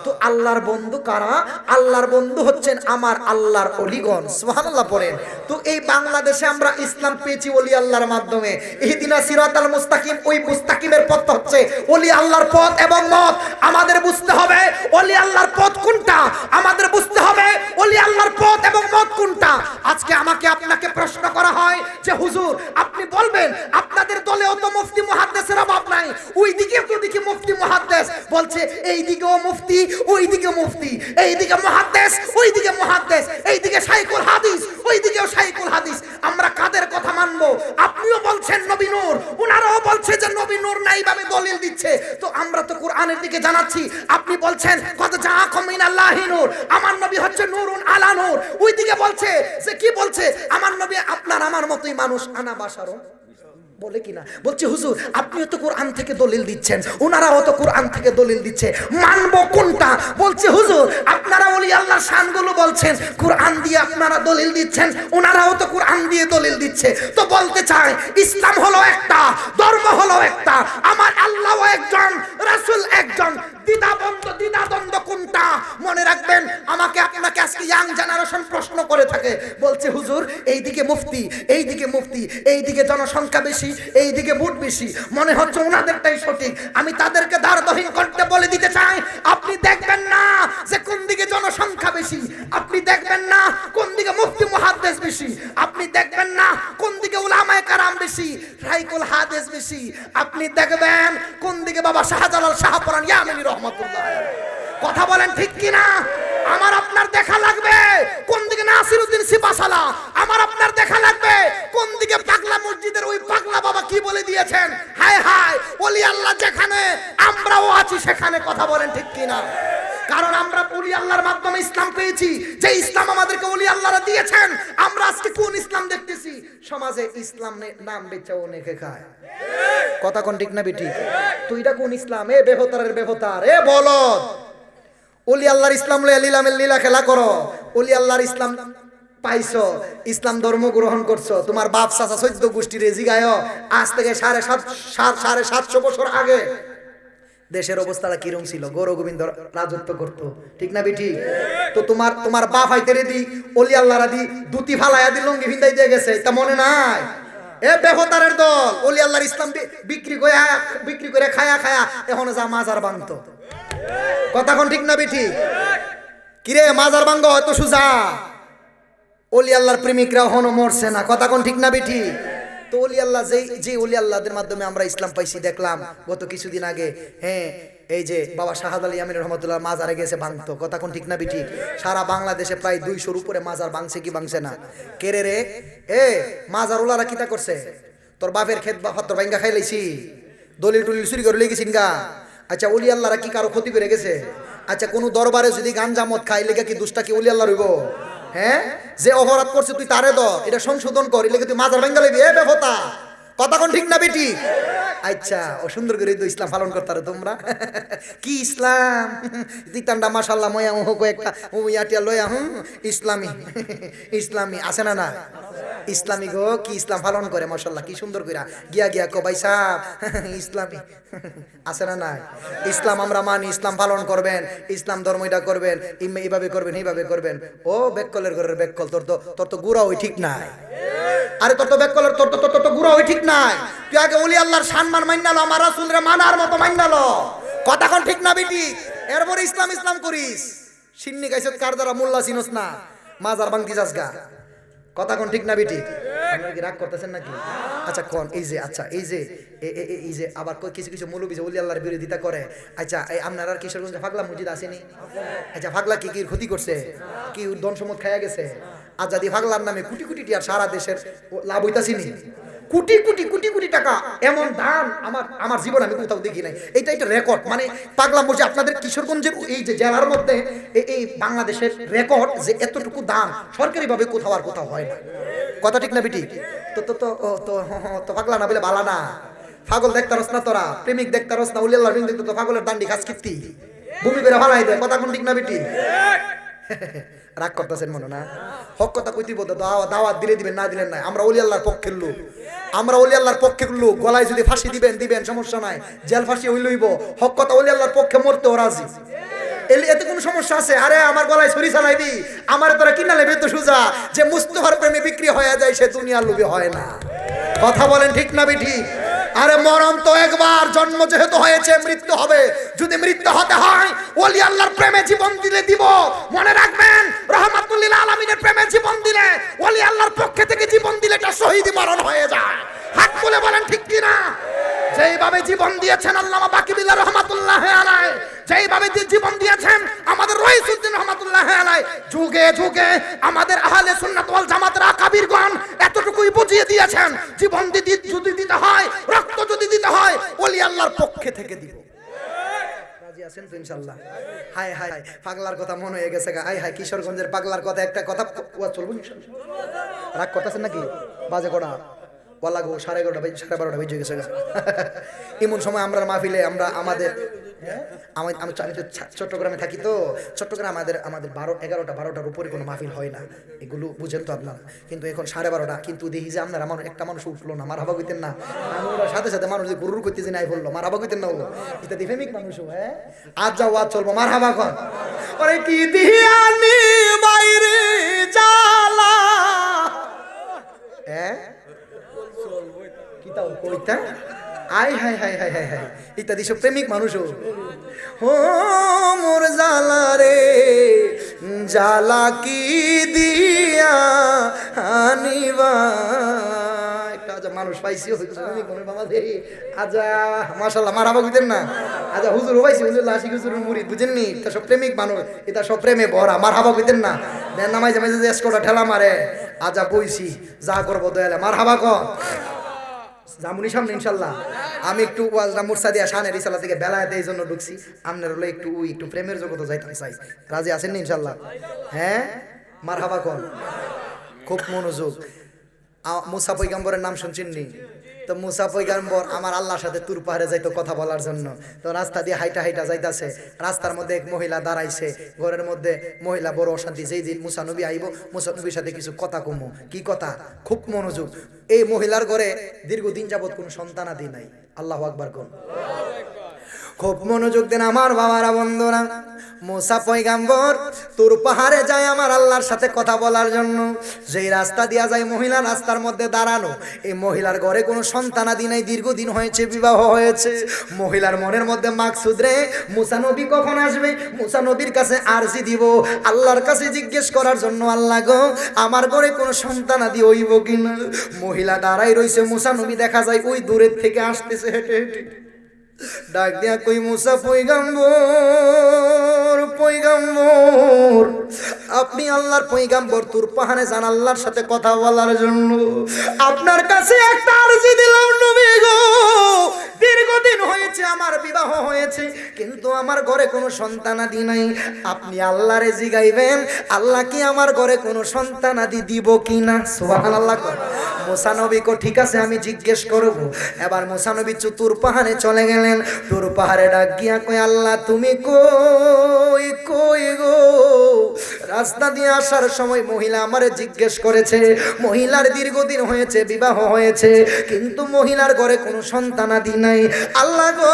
তো আল্লাহর বন্ধু কারা? আল্লাহর বন্ধু হচ্ছেন আমার আল্লাহর ওলিগণ। সুবহানাল্লাহ পড়েন। তো এই বাংলাদেশে আমরা ইসলাম পেয়েছি ওলি আল্লাহর মাধ্যমে। ইহদিনা সিরাতাল মুস্তাকিম, ওই মুস্তাকিমের পথ হচ্ছে ওলি আল্লাহর পথ এবং মত। আমাদের বুঝতে হবে ওলি আল্লাহর পথ কোনটা, আমাদের বুঝতে হবে ওলি আল্লাহর পথ এবং মত কোনটা। আজকে আমাকে আপনাকে প্রশ্ন করা হয় যে হুজুর আপনি বলবেন আপনাদের দলেও তো মুফতি মুহাদ্দিসের অভাব নাই, ওই দিকে তো দেখি মুফতি মুহাদ্দিস বলছে এই দিকেও মুফতি ওই দিকে মুফতি, এই দিকে মুহাদ্দিস ওই দিকে মুহাদ্দিস, এই দিকে শাইখুল হাদিস ওই দিকেও শাইখুল হাদিস। আমরা কাদের কথা মানবো? আপনিও বলছেন নবী নূর, উনারাও বলছে যে নবী নূর নাই ভাবে দলিল দিচ্ছে। তো আমরা তো কোরআনের দিকে জানাচ্ছি, আপনি বলছেন কত জাআকুম মিনাল্লাহি নূর, আমার নবী হচ্ছে নূরুন আলা নূর। ওই দিকে বলছে যে কি বলছে, আমার নবী আপনার আমার মতোই মানুষ, আনা বাশারুন বলে কিনা? বলছে হুজুর আপনিও তো কোরআন থেকে দলিল দিচ্ছেন, ওনারাও তো কোরআন থেকে দলিল দিচ্ছে, মানবো কোনটা? বলছে হুজুর আপনারা ওলি আল্লাহর শানগুলো বলছেন, কোরআন দিয়ে আপনারা দলিল দিচ্ছেন, ওনারাও তো কোরআন দিয়ে দলিল দিচ্ছে। তো বলতে চাই ইসলাম হলো একটা, ধর্ম হলো একটা, আমার আল্লাহও একজন, রাসূল একজন। দ্বিধাদ্বন্দ্ব কোনটা? মনে রাখবেন, আমাকে আপনাকে আজকে ইয়াং জেনারেশন প্রশ্ন করে থাকে, বলছে হুজুর এইদিকে মুফতি এইদিকে মুফতি, এইদিকে জনসংখ্যা বেশি এইদিকে ভোট বেশি, মনে হচ্ছে ওনাদেরটাই সঠিক। আমি তাদেরকে দ্বারদহীন করতে বলে দিতে চাই, আপনি দেখবেন না যে কোন দিকে জনসংখ্যা বেশি, আপনি দেখবেন না কোন দিকে মুফতি মুহাদ্দিস বেশি, আপনি দেখবেন না কোন দিকে উলামায়ে কেরাম বেশি, শাইখুল হাদিস বেশি, আপনি দেখবেন কোন দিকে বাবা শাহজালাল শাহপরান ইয়ামানি রহমাতুল্লাহ। কথা বলেন ঠিক কিনা? আমার আপনার দেখা লাগবে কোন দিকে নাসিরউদ্দিন সিপাশালা, আমার আপনার দেখা লাগবে কোন দিকে পাগলা মসজিদের ওই পাগলা বাবা কি বলে দিয়েছেন। হায় হায়, ওলি আল্লাহ যেখানে আমরাও আছি সেখানে। কথা বলেন ঠিক কিনা? কারণ আমরা ওলি আল্লাহর মাধ্যমে ইসলাম পেয়েছি, যে ইসলাম আমাদেরকে ওলি আল্লাহরা দিয়েছেন। আমরা আজকে কোন ইসলাম দেখতেছি? সমাজে ইসলামের নাম বেচা অনেকে খায়। কথা কোন ঠিক না বেটি? তো এটা কোন ইসলাম? এ বেহতারের বেহতার, এ বলদ। ওলি আল্লাহর ইসলাম লইয়া লীলামের লীলা খেলা করো। ওলি আল্লাহর ইসলাম পাইছো, ইসলাম ধর্ম গ্রহণ করছো, তোমার বাপ চাচা 14 গোষ্ঠীর জিগায় আজ থেকে 750 বছর আগে দেশের অবস্থাটা কিরম ছিল? গৌর গোবিন্দ রাজত্ব করতো, ঠিক না বেটি? তো তোমার বাপ হাইতে রেদি ওলি আল্লাহরা দি দুটি ফালাইয়া দি লঙ্গি ভিন্দাই দিয়ে গেছে, তা মনে নাই? এ বেহতারের দল ওলি আল্লাহর ইসলাম বিক্রি করে খায়া এখন যা মাজার ভাঙতো। কথা কোন ঠিক না বেটি? কিরে মাজার ভাঙ্গ হয়তো সুজা, ওলি আল্লাহর প্রেমিকরা এখনো মরছে না। কথা কোন ঠিক না বেটি? তো ওলি আল্লাহ যে ওলি আল্লাহদের মাধ্যমে আমরা ইসলাম পাইছি, দেখলাম গত কিছুদিন আগে, হ্যাঁ এই যে বাবা শাহাদাল ইয়ামিন রহমতুল্লাহ মাজারে গেছে ভাঙতো। কথা কোন ঠিক না বেটি? সারা বাংলাদেশে প্রায় 200-র উপরে মাজার ভাঙছে কি ভাঙছে না? কেরে রে এ মাজার ওলারা কিতা করছে? তোর বাপের ক্ষেত বা তোর ভাঙ্গা খাই লাইছি, দলিল টলিল চুরি করে লেগেছিন গা। আচ্ছা ওলি আল্লাহরা কি কারো ক্ষতি করে গেছে? আচ্ছা কোন দরবারে যদি গাঞ্জা মদ খাই লেগে কি দুষ্টা কি ওলি আল্লাহ রইব? হ্যাঁ, যে অপরাধ করছে তুই তারে দ, এটা সংশোধন কর, এলে তুই মাজার ভাঙ্গা লইবি? এ বেফতা, কথা কোন ঠিক না বেটি? আচ্ছা ও সুন্দর করে তো ইসলাম পালন করতারে তোমরা। কি ইসলাম দিতান্ডা মাশাআল্লাহ ময়া ও কয়েকটা ও ইয়াটিয়া লয়া ইসলামী আছে না? না ইসলামী গো, কি ইসলাম পালন করে মাশাআল্লাহ, কি সুন্দর কইরা গিয়া কো ভাই সাহেব ইসলামী আছে না? নাই ইসলাম আমরা মানি, ইসলাম পালন করবেন, ইসলাম ধর্ম এটা করবেন, এইভাবে করবেন এইভাবে করবেন। ও বেককলের ঘরের বেককল, তোর তো গুড়া ওই ঠিক নাই। আরে তোর তো বেককলের তোর তো গুড়া ওই ঠিক নাই। তুই আগে ওলি আল্লাহর সম্মান মাইনালো, আমার রাসূলের মানার মতো মাইনালো। কথা কোন ঠিক না বেটি? এরপরে ইসলাম করিস। সিন্নি গাইছত কার দ্বারা মোল্লা চিনস না, মাজার ভাঙতি যাসগা। কথা কোন ঠিক না বেটি? আপনারা কি রাগ করতেছেন নাকি? আচ্ছা কোন এই যে আবার কিছু মৌলবী যে ওলি আল্লাহর বিরোধিতা করে। আচ্ছা এই আপনার কিশোরগঞ্জে ফাগলা মসজিদ আসেনি? আচ্ছা ফাগলা কি ক্ষতি করছে? কি ধন সম্পদ খাইয়া গেছে? আজাদি ফাগলার নামে কোটি টিয়ার সারা দেশের লাভ হইতাছিনি? কোটি কোটি কোটি কোটি টাকা, এমন দান আমার জীবন আমি কোথাও দেখি নাই। এটা রেকর্ড, মানে পাগলা মসজিদ আপনাদের কিশোরগঞ্জের এই যে জেলার মধ্যে এই বাংলাদেশের রেকর্ড যে এতটুকু দান সরকারিভাবে কোথাও আর কোথাও হয় না। কথা ঠিক না বেটি? তো তো তো তো তো পাগলা না বলে বালা না। পাগল দেখতারস না তোরা, প্রেমিক দেখতারস না, উলিয়াল্লাহ দেখতো তো পাগলের দান্ডি খাস কিত্তি ভূমি বেড়ে ভালাই দেয়। কথা কোন ঠিক না বেটি? রাগ করতেছেন মনে না? হক কথা কইতে বলতো দাওয়াত দিলে দিবেন, না দিলেন নাই। আমরা ওলি আল্লাহর পক্ষের লোক, আমরা ওলি আল্লাহর পক্ষের লোক। গলায় যদি ফাঁসি দিবেন দিবেন, সমস্যা নাই, জেল ফাঁসি হইলইব। হক কথা ওলি আল্লাহর পক্ষে মরতেও রাজি। এতে কোনো সমস্যা আছে? আরে আমার গলায় ছুরি চালাইবি, আমার তোরা কিনা লেবে তো সুজা। যে মুস্তফার প্রেমে বিক্রি হয়ে যায় সে দুনিয়ার লোভে হয় না। কথা বলেন ঠিক না বেঠি? আরে মরণ তো একবার, জন্ম যেহেতু হয়েছে মৃত্যু হবে। যদি মৃত্যু হতে হয় ওলি আল্লাহর প্রেমে জীবন দিলে দিব। মনে রাখবেন, রাহমাতুল লিল আলামিনের প্রেমে জীবন দিলে, ওলি আল্লাহর পক্ষে থেকে জীবন দিলে এটা শহীদি মরণ হয়ে যায়। হাত তুলে বলেন ঠিক কি না? যেইভাবে জীবন দিয়েছেন আল্লামা বাকিবিল্লাহ রহমাতুল্লাহ আলাইহি, যেইভাবে জীবন দিয়েছেন আমাদের রইসুদ্দিন রহমাতুল্লাহ আলাইহি, যুগে যুগে আমাদের আহলে সুন্নাত ওয়াল জামাতের আকাবিরগণ এতটুকুই বুঝিয়ে দিয়েছেন, জীবন যদি দিতে হয়, রক্ত যদি দিতে হয়, ওলি আল্লাহর পক্ষে থেকে দিব। রাজি আছেন তো ইনশাআল্লাহ? হায় হায় পাগলার কথা মনে হয়ে গেছে গা। হায় হায় কিশোরগঞ্জের পাগলার কথা, একটা কথা চলবো ইনশাআল্লাহ। রাগ করতেছেন নাকি? বাজে কটা বলা গো, 11:30 বাজে, 12:30 বেজে গেছে। এমন সময় আমরা মাহফিলে আমরা আমাদের আমি তো চট্টগ্রামে থাকি, তো চট্টগ্রামে আমাদের 11:টার উপরে কোনো মাহফিল হয় না, এগুলো বুঝেন তো আপনারা। কিন্তু এখন 12:30, কিন্তু দেখি যে আপনারা একটা মানুষ উঠলো না, মার হাবা কইতেন না। আমরা সাথে সাথে মানুষ যে গরুর করতে যে নাই বললো, মার হাবা কইতেন না। ও এটা দিফেমিক মানুষ। হ্যাঁ, আজ যাও আজ চলবো, মার হাবা কর। ওরে কি দিয়ানি বাইরে জালা, হ্যাঁ কিতাও কইতা, আই হাই হাই হাই হাই হাই ইত্যাদি সব প্রেমিক মানুষ। ও মোর জালা রে জালা কি দিয়া আনিবা, একটা মানুষ পাইছি বাবা দে। আজা মাশাআল্লাহ, মারাবা কইতেন না? আজা হুজুর পাইছি, হুজুর লাশি হুজুরের মুরিদ, বুঝেননি? এটা সব প্রেমিক মানুষ, এটা সব প্রেমে ভরা। মারহাবা কইতেন না? দেন নামাই জামাই যে এসকোটা ঠেলা মারে। আজা বইছি, যা করবো দয়ালে মারহাবা কর। জামুনি সামনে ইনশাল্লাহ। আমি একটু ওয়াজরা মুরসা দিয়া শানের রিসালা থেকে বেলায়েতে এই জন্য ঢুকছি, আপনার হলো একটু প্রেমের জগতে যাইতে চাই। রাজি আছেন না ইনশাল্লাহ? হ্যাঁ, মারহাবা কর। খুব মনোযোগ। মুসা পয়গম্বরের নাম শুনছেন নি? তো মুসা পয়গম্বর আমার আল্লাহর সাথে তুর পাহাড়ে যাইতো কথা বলার জন্য। তো রাস্তা দিয়ে হাইটা হাইটা যাইতাছে, রাস্তার মধ্যে এক মহিলা দাঁড়াইছে, ঘরের মধ্যে মহিলা বড় অশান্তি। যেই দিন মুসা নবী আইব, মুসা নবীর সাথে কিছু কথা কমো। কি কথা? খুব মনোযোগ। এই মহিলার ঘরে দীর্ঘদিন যাবত কোনো সন্তানাদি নাই। আল্লাহু আকবার কোন। খুব মনোযোগ দেন আমার বাবারা, বন্ধুরা। মুসা পয়গাম্বর তুর পাহাড়ে যায় আমার আল্লাহর সাথে কথা বলার জন্য। যেই রাস্তা দিয়া যায় মহিলা রাস্তার মধ্যে দাঁড়ানো। এই মহিলার ঘরে কোনো সন্তানাদি নাই, দীর্ঘদিন হয়েছে, বিবাহ হয়েছে। মহিলার মনের মধ্যে মাকসুদ রে, মুসা নবী কখন আসবে? মুসা নবীর কাছে আরজি দিব, আল্লাহর কাছে জিজ্ঞেস করার জন্য, আল্লাহ গো আমার ঘরে কোনো সন্তানাদি হইব কিনা। মহিলা দাঁড়াই রইছে, মুসা নবী দেখা যায় ওই দূরের থেকে আসতেছে হেঁটে হেঁটে। ডাক দিয়া কই, মুসা পয়গাম্বর আপনি আল্লাহর পয়গাম্বর, তুর পাহাড়ে যান আল্লাহর সাথে কথা বলার জন্য। আপনার কাছে একটা আরজি দিলাম নবী গো, দীর্ঘদিন হয়েছে আমার বিবাহ হয়েছে, কিন্তু আমার ঘরে কোনো সন্তানাদি নাই। আপনি আল্লাহরে জিগাইবেন, আল্লাহ কি আমার ঘরে কোনো সন্তানাদি দিব কিনা। সুবহানাল্লাহ। মুসা নবী কো ঠিক আছে, আমি জিজ্ঞেস করব। এবার মুসা নবী তুর পাহাড়ে চলে গেলেন। তুর পাহাড়ে ডাক গিয়া কই, আল্লাহ তুমি কই কই গো। রাস্তা দিয়ে আসার সময় মহিলা আমারে জিজ্ঞেস করেছে, মহিলার দীর্ঘদিন হয়েছে, বিবাহ হয়েছে, কিন্তু মহিলার ঘরে কোনো সন্তানাদি নাই। আল্লাহ গো,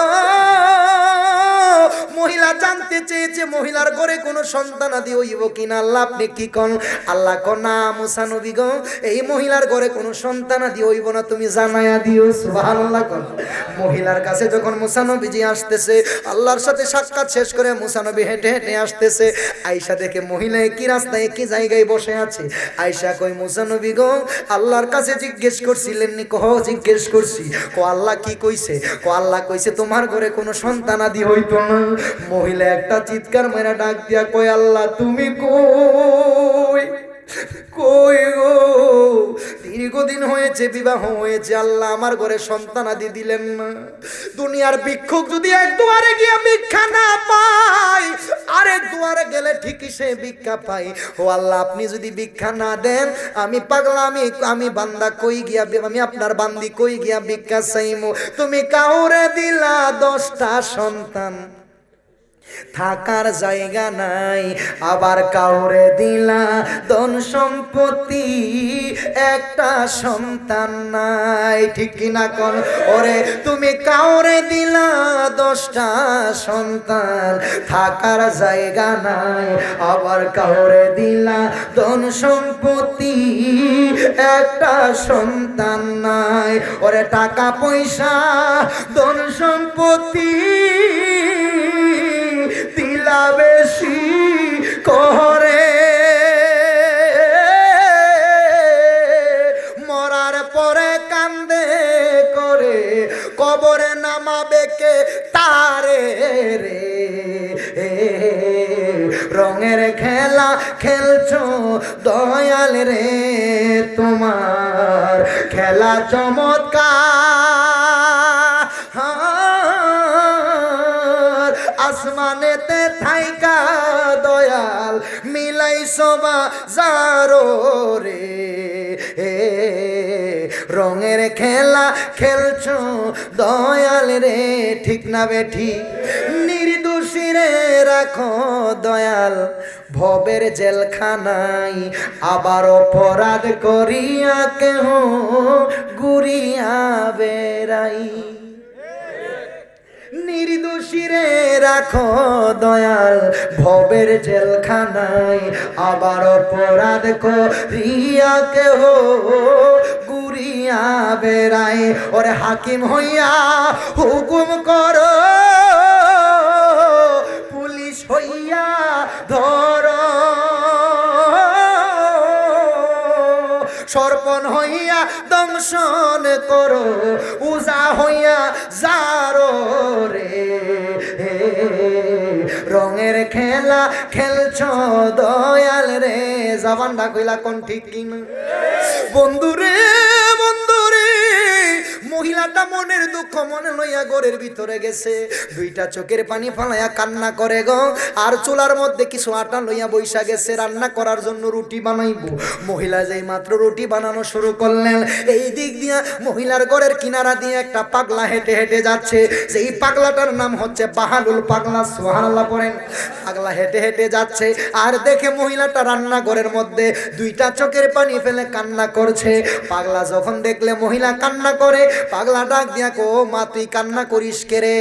মহিলা জানতে চেয়েছে মহিলার ঘরে কোনো সন্তানাদি হইব কিনা। আল্লাহ আপনি কি কোন? আল্লাহ কো না মুসা নবী গো, এই মহিলার ঘরে কোনো সন্তানাদি হইব না, তুমি জানায়া দিও। সুবহানাল্লাহ। মহিলার কাছে যখন মুসা নবীজি আসতেছে, আল্লাহর সাথে সাক্ষাৎ শেষ করে মুসা নবী হেঁটে হেঁটে আসতেছে। আয়েশা দেখে মহিলা কি রাস্তায় কি জায়গায় বসে আছে। আয়েশা কই, মুসা নবী গো আল্লাহর কাছে জিজ্ঞেস করছিলেন নি? কহ জিজ্ঞেস করছি। কো আল্লাহ কি কইছে? কো আল্লাহ কইছে তোমার ঘরে কোনো সন্তানাদি হইতো না। মহিলা একটা চিৎকার মেরা ডাক দিয়া কই, আল্লাহ তুমি কই কই গো। দীর্ঘদিন হয়েছে বিবাহ হয়েছে, আল্লাহ আমার ঘরে সন্তানাদি দিলেন না। দুনিয়ার ভিক্ষুক যদি এক দুয়ারে গিয়ে ভিক্ষা না পায়, আরেক দুয়ারে গেলে ঠিকই সে ভিক্ষা পায়। ও আল্লাহ, আপনি যদি ভিক্ষা না দেন, আমি পাগলা, আমি বান্দা কই গিয়া, আমি আপনার বান্দি কই গিয়া ভিক্ষা চাইমু? তুমি কাউরে দিলা 10টা সন্তান, থাকার জায়গা নাই, আবার কাউরে দিলা ধন সম্পত্তি, একটা সন্তান নাই। ঠিক কিনা কোন? ওরে তুমি কাউরে দিলা 10টা সন্তান, থাকার জায়গা নাই, আবার কাউরে দিলা ধন সম্পত্তি, একটা সন্তান নাই। ওরে টাকা পয়সা ধন সম্পত্তি দিলা বেশি করে, মরার পরে কান্দে করে, কবরে নামাবে কে তারে রে? রঙের খেলা খেলছো দয়াল রে, তোমার খেলা চমৎকার। আসমানেতে থাইকা দয়াল মিলাইছো বাজারো রে, রঙের খেলা খেলছো দয়াল রে। ঠিক না বেঠি? নির্দোষী রে রাখো দয়াল ভবের জেলখানায়, আবার অপরাধ করিয়া কেহ ঘুরিয়া বেড়াই। নির্দোষী রে রাখো দয়াল ভবের জেলখানায়, আবার অপরাধ করিয়া কেহ ঘুরিয়া বেড়াই। ওরে হাকিম হইয়া হুকুম করো, পুলিশ হইয়া ধরো, সর্পণ হইয়া দংশন করো, উজা হইয়া যারো রে। রঙের খেলা খেলছো দয়াল রে। জবানটা কইলা কোন ঠিক কিনা? বন্ধুরে বন্ধুরে, মহিলাটা মনের দুঃখ মনে লইয়া ঘরের ভিতরে গেছে, 2টা চোখের পানি ফালাইয়া কান্না করে গো। আর চুলার মধ্যে কিছু আটা লইয়া বইসা গেছে রান্না করার জন্য, রুটি বানাইবো। মহিলা যেই মাত্র রুটি বানানো শুরু করলেন, এই দিক দিয়া মহিলার ঘরের কিনারা দিয়ে একটা পাগলা হেঁটে হেঁটে যাচ্ছে। সেই পাগলাটার নাম হচ্ছে বাহালুল পাগলা। সুবহানাল্লাহ পড়েন। পাগলা হেঁটে হেঁটে যাচ্ছে, আর দেখে মহিলাটা রান্নাঘরের মধ্যে 2টা চোখের পানি ফেলে কান্না করছে। পাগলা যখন দেখলে মহিলা কান্না করে, পাগলা ডাক দিয়া কো, মা তুই কান্না করিস কে রে?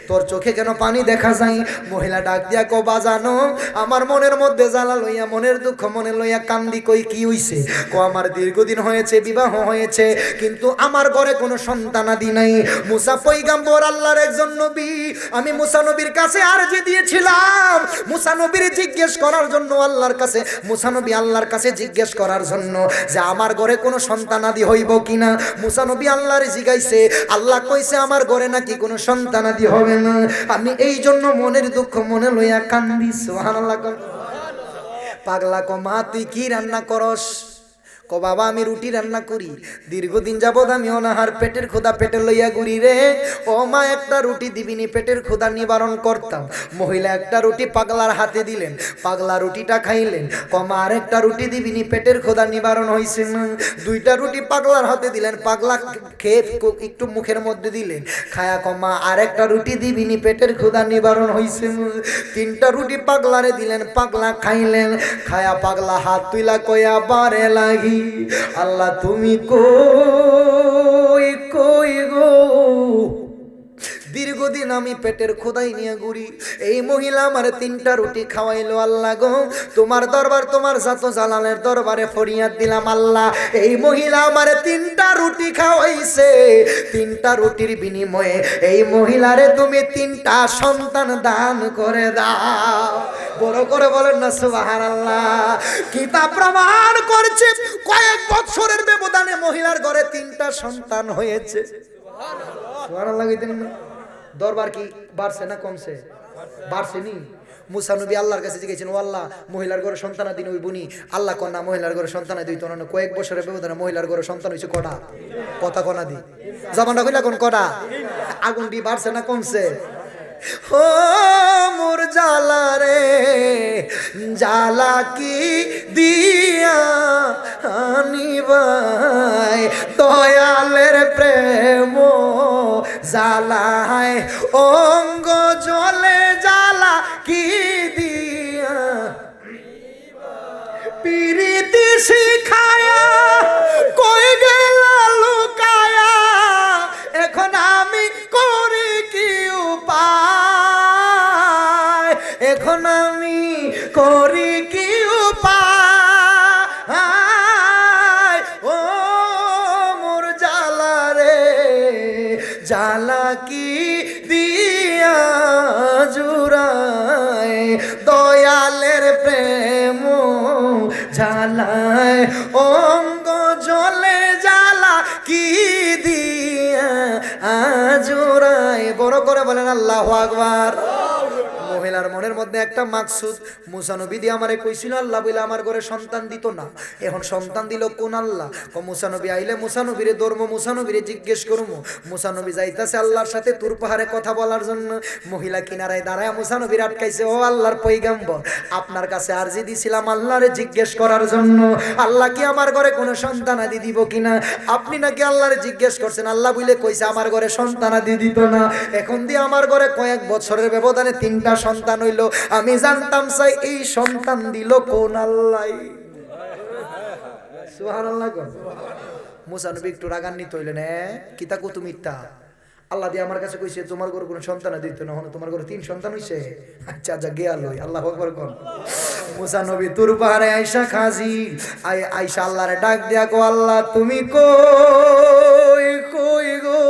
তোর চোখে কেন পানি দেখা যায়? মহিলা ডাক দিয়া কো, বাজানো আমার মনের মধ্যে জ্বালা লইয়া, মনের দুঃখ মনে লইয়া কান্দি। কই কি হইছে? কো আমার দীর্ঘদিন হয়েছে বিবাহ হয়েছে, কিন্তু আমার ঘরে কোনো সন্তানাদি নাই। মুসা পয়গম্বর আল্লাহর একজন নবী, আমি মুসা নবীর কাছে আরজি দিয়েছিলাম, মুসা নবীর জিজ্ঞেস করার জন্য আল্লাহর কাছে, মুসা নবী আল্লাহর কাছে জিজ্ঞেস করার জন্য যে আমার ঘরে কোনো সন্তানাদি হইব কিনা। মুসা নবী আল্লাহর জিগাইছে, আল্লাহ কইছে আমার ঘরে নাকি কোনো সন্তানাদি হবে না। আমি এই জন্য মনের দুঃখ মনে লইয়া কান্দি। সুবহানাল্লাহ। পাগলা কো, মা তুই কি রান্না করস? কো বাবা আমি রুটি রান্না করি, দীর্ঘদিন যাবৎ আমি অনাহার, পেটের ক্ষুধা পেটে লইয়া ঘুরি রে। ও মা একটা রুটি দিবিনি, পেটের ক্ষুধা নিবারণ করতাম। মহিলা একটা রুটি পাগলার হাতে দিলেন, পাগলা রুটিটা খাইলেন। কমা আরেকটা রুটি দিবিনি, পেটের ক্ষুধা নিবারণ হইছে না। 2টা রুটি পাগলার হাতে দিলেন, পাগলা খেয়ে একটু মুখের মধ্যে দিলেন, খায়া কমা আরেকটা রুটি দিবিনি, পেটের ক্ষুধা নিবারণ হইছে না। 3টা রুটি পাগলারে দিলেন, পাগলা খাইলেন। খায়া পাগলা হাত তুইলা কয়া বারে লাগি, আল্লাহ তুমি কই কই গো? দীর্ঘদিন আমি পেটের খোদাই নিয়ে ঘুরি, এই মহিলা আমার 3টা রুটি খাওয়াইলো। আল্লাহ গো, তোমার দরবার, তোমার জাত জালালের দরবারে ফরিয়াদ দিলাম। আল্লাহ, এই মহিলা আমার 3টা রুটি খাওয়াইছে, 3টা রুটির বিনিময়ে এই মহিলারে তুমি 3টা সন্তান দান করে দাও। বড় করে বলেন না সুবহানাল্লাহ। কিতাব প্রমাণ করছে কয়েক বছরের ব্যবধানে মহিলার ঘরে 3টা সন্তান হয়েছে। সুবহানাল্লাহ। দরবার কি বাড়ছে না কমছে? বাড়ছে নি? মুসা নবী আল্লাহর কাছে জিজ্ঞেসেন, ও আল্লাহ, মহিলার ঘরে সন্তানাদি হইবনি? আল্লাহ কন্যা মহিলার ঘরে সন্তানাদি হইতো না। কয়েক বছরের ব্যবধানে মহিলার ঘরে সন্তান হইছে কটা? কথা কনা দি জবানটা কইলা কোন কটা? আগুন দিয়ে বাড়ছে না কমছে? ও মোর জালা রে জালা কি দিয়া আনিবাই, দয়ালের প্রেম জালায় অঙ্গ জলে জালা কি দিয়া পিরিতি শিখায়া কই গেলা লুকায়া, এখন আমি করি কি উপায়, এখন আমি করি কি উপায়, ও মোর জালা রে জালা কি দিয়া জুড়ায়, দয়ালের প্রেম ঝালায় অঙ্গ জলে জ্বালা কি দিয়া আজুরায়। বড় করে বলেন আল্লাহু আকবার। মহিলার মনের মধ্যে একটা মাকসুদ, মুসা নবী দিয়ে আমারে কইছিল আল্লাহ বলে আমার ঘরে সন্তান দিত না, এখন সন্তান দিল কোন আল্লাহ? মুসা নবী আইলে মুসা নবীরে ধর্ম, মুসা নবীরে জিজ্ঞেস করবো। মুসা নবী যাইতাছে আল্লাহর সাথে তুর পাহাড়ে কথা বলার জন্য, মহিলা কিনারায় দাঁড়ায় মুসা নবীর আটকাইছে, ও আল্লাহর পয়গম্বর, আপনার কাছে আরজি দিছিলাম আল্লাহরে জিজ্ঞেস করার জন্য, আল্লাহ কি আমার ঘরে কোনো সন্তান আদি দিব কিনা? আপনি নাকি আল্লাহরে জিজ্ঞেস করছেন, আল্লাহ বলে কইছে আমার ঘরে সন্তান আদি দিত না, এখন দিয়ে আমার ঘরে কয়েক বছরের ব্যবধানে 3টা সন্তান হইল, আমি জানতাম চাই এই সন্তান দিল কোন আল্লাহ? সুবহানাল্লাহ। মুসা নবী একটু রাগান্বিত হইলেন, কিতা কত মিথ্যা, আল্লাহ দিয়ে আমার কাছে কইছে তোমার ঘরে কোনো সন্তান দিত না, তোমার ঘরে 3 সন্তান হইছে, আচ্ছা যা গিয়া লই। আল্লাহু আকবার কোন। মুসা নবী তুর পাহাড়ে আইসা খাজি আইসা আল্লাহরে ডাক দিয়া কো, আল্লাহ তুমি কই কই গো?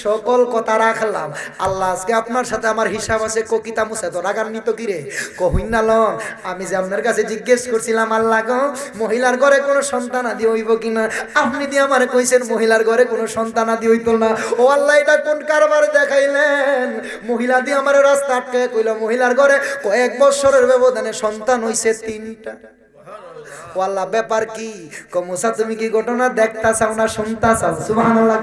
সকল কথা রাখলাম, আল্লাহ আজকে আপনার সাথে আমার হিসাব আছে। কোকিতা মুসা তো রাগান্বিত কিরে? কহিনা লন, আমি যে আপনার কাছে জিজ্ঞেস করছিলাম আল্লাহ গো মহিলার ঘরে কোনো সন্তান আদি হইব কিনা, আপনি দিয়ে আমারে কইছেন মহিলার ঘরে কোনো সন্তান আদি হইতো না। ও আল্লাহ, এটা কোন কারবার দেখাইলেন? মহিলা দিয়ে আমার রাস্তা আটকে কইল মহিলার ঘরে কয়েক বছরের ব্যবধানে সন্তান হইছে 3টা। ও আল্লাহ, ব্যাপার কি? কো মুসা তুমি কি ঘটনা দেখতা চাও না শুনতা চাও? সুবহানাল্লাহ।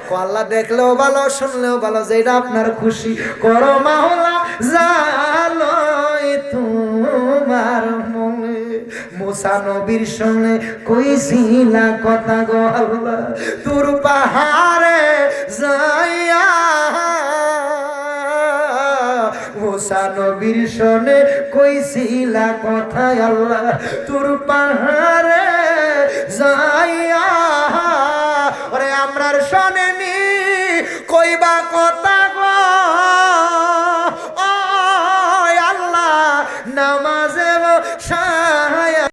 কো আল্লাহ, দেখলেও ভালো শুনলেও ভালো, যেটা আপনার খুশি করো মাওলা, জালয় তোমার মনে। মুসা নবীর সঙ্গে কইছিলা কথা গো আল্লাহ, তুর পাহাড়ে যাইয়া মুসা নবীর সনে কইছিলা কথা আল্লাহ, তুর পাহাড়ে যাইয়া ওরে আমরার সনে নি কইবা কথা গো ও আল্লাহ, নামাজে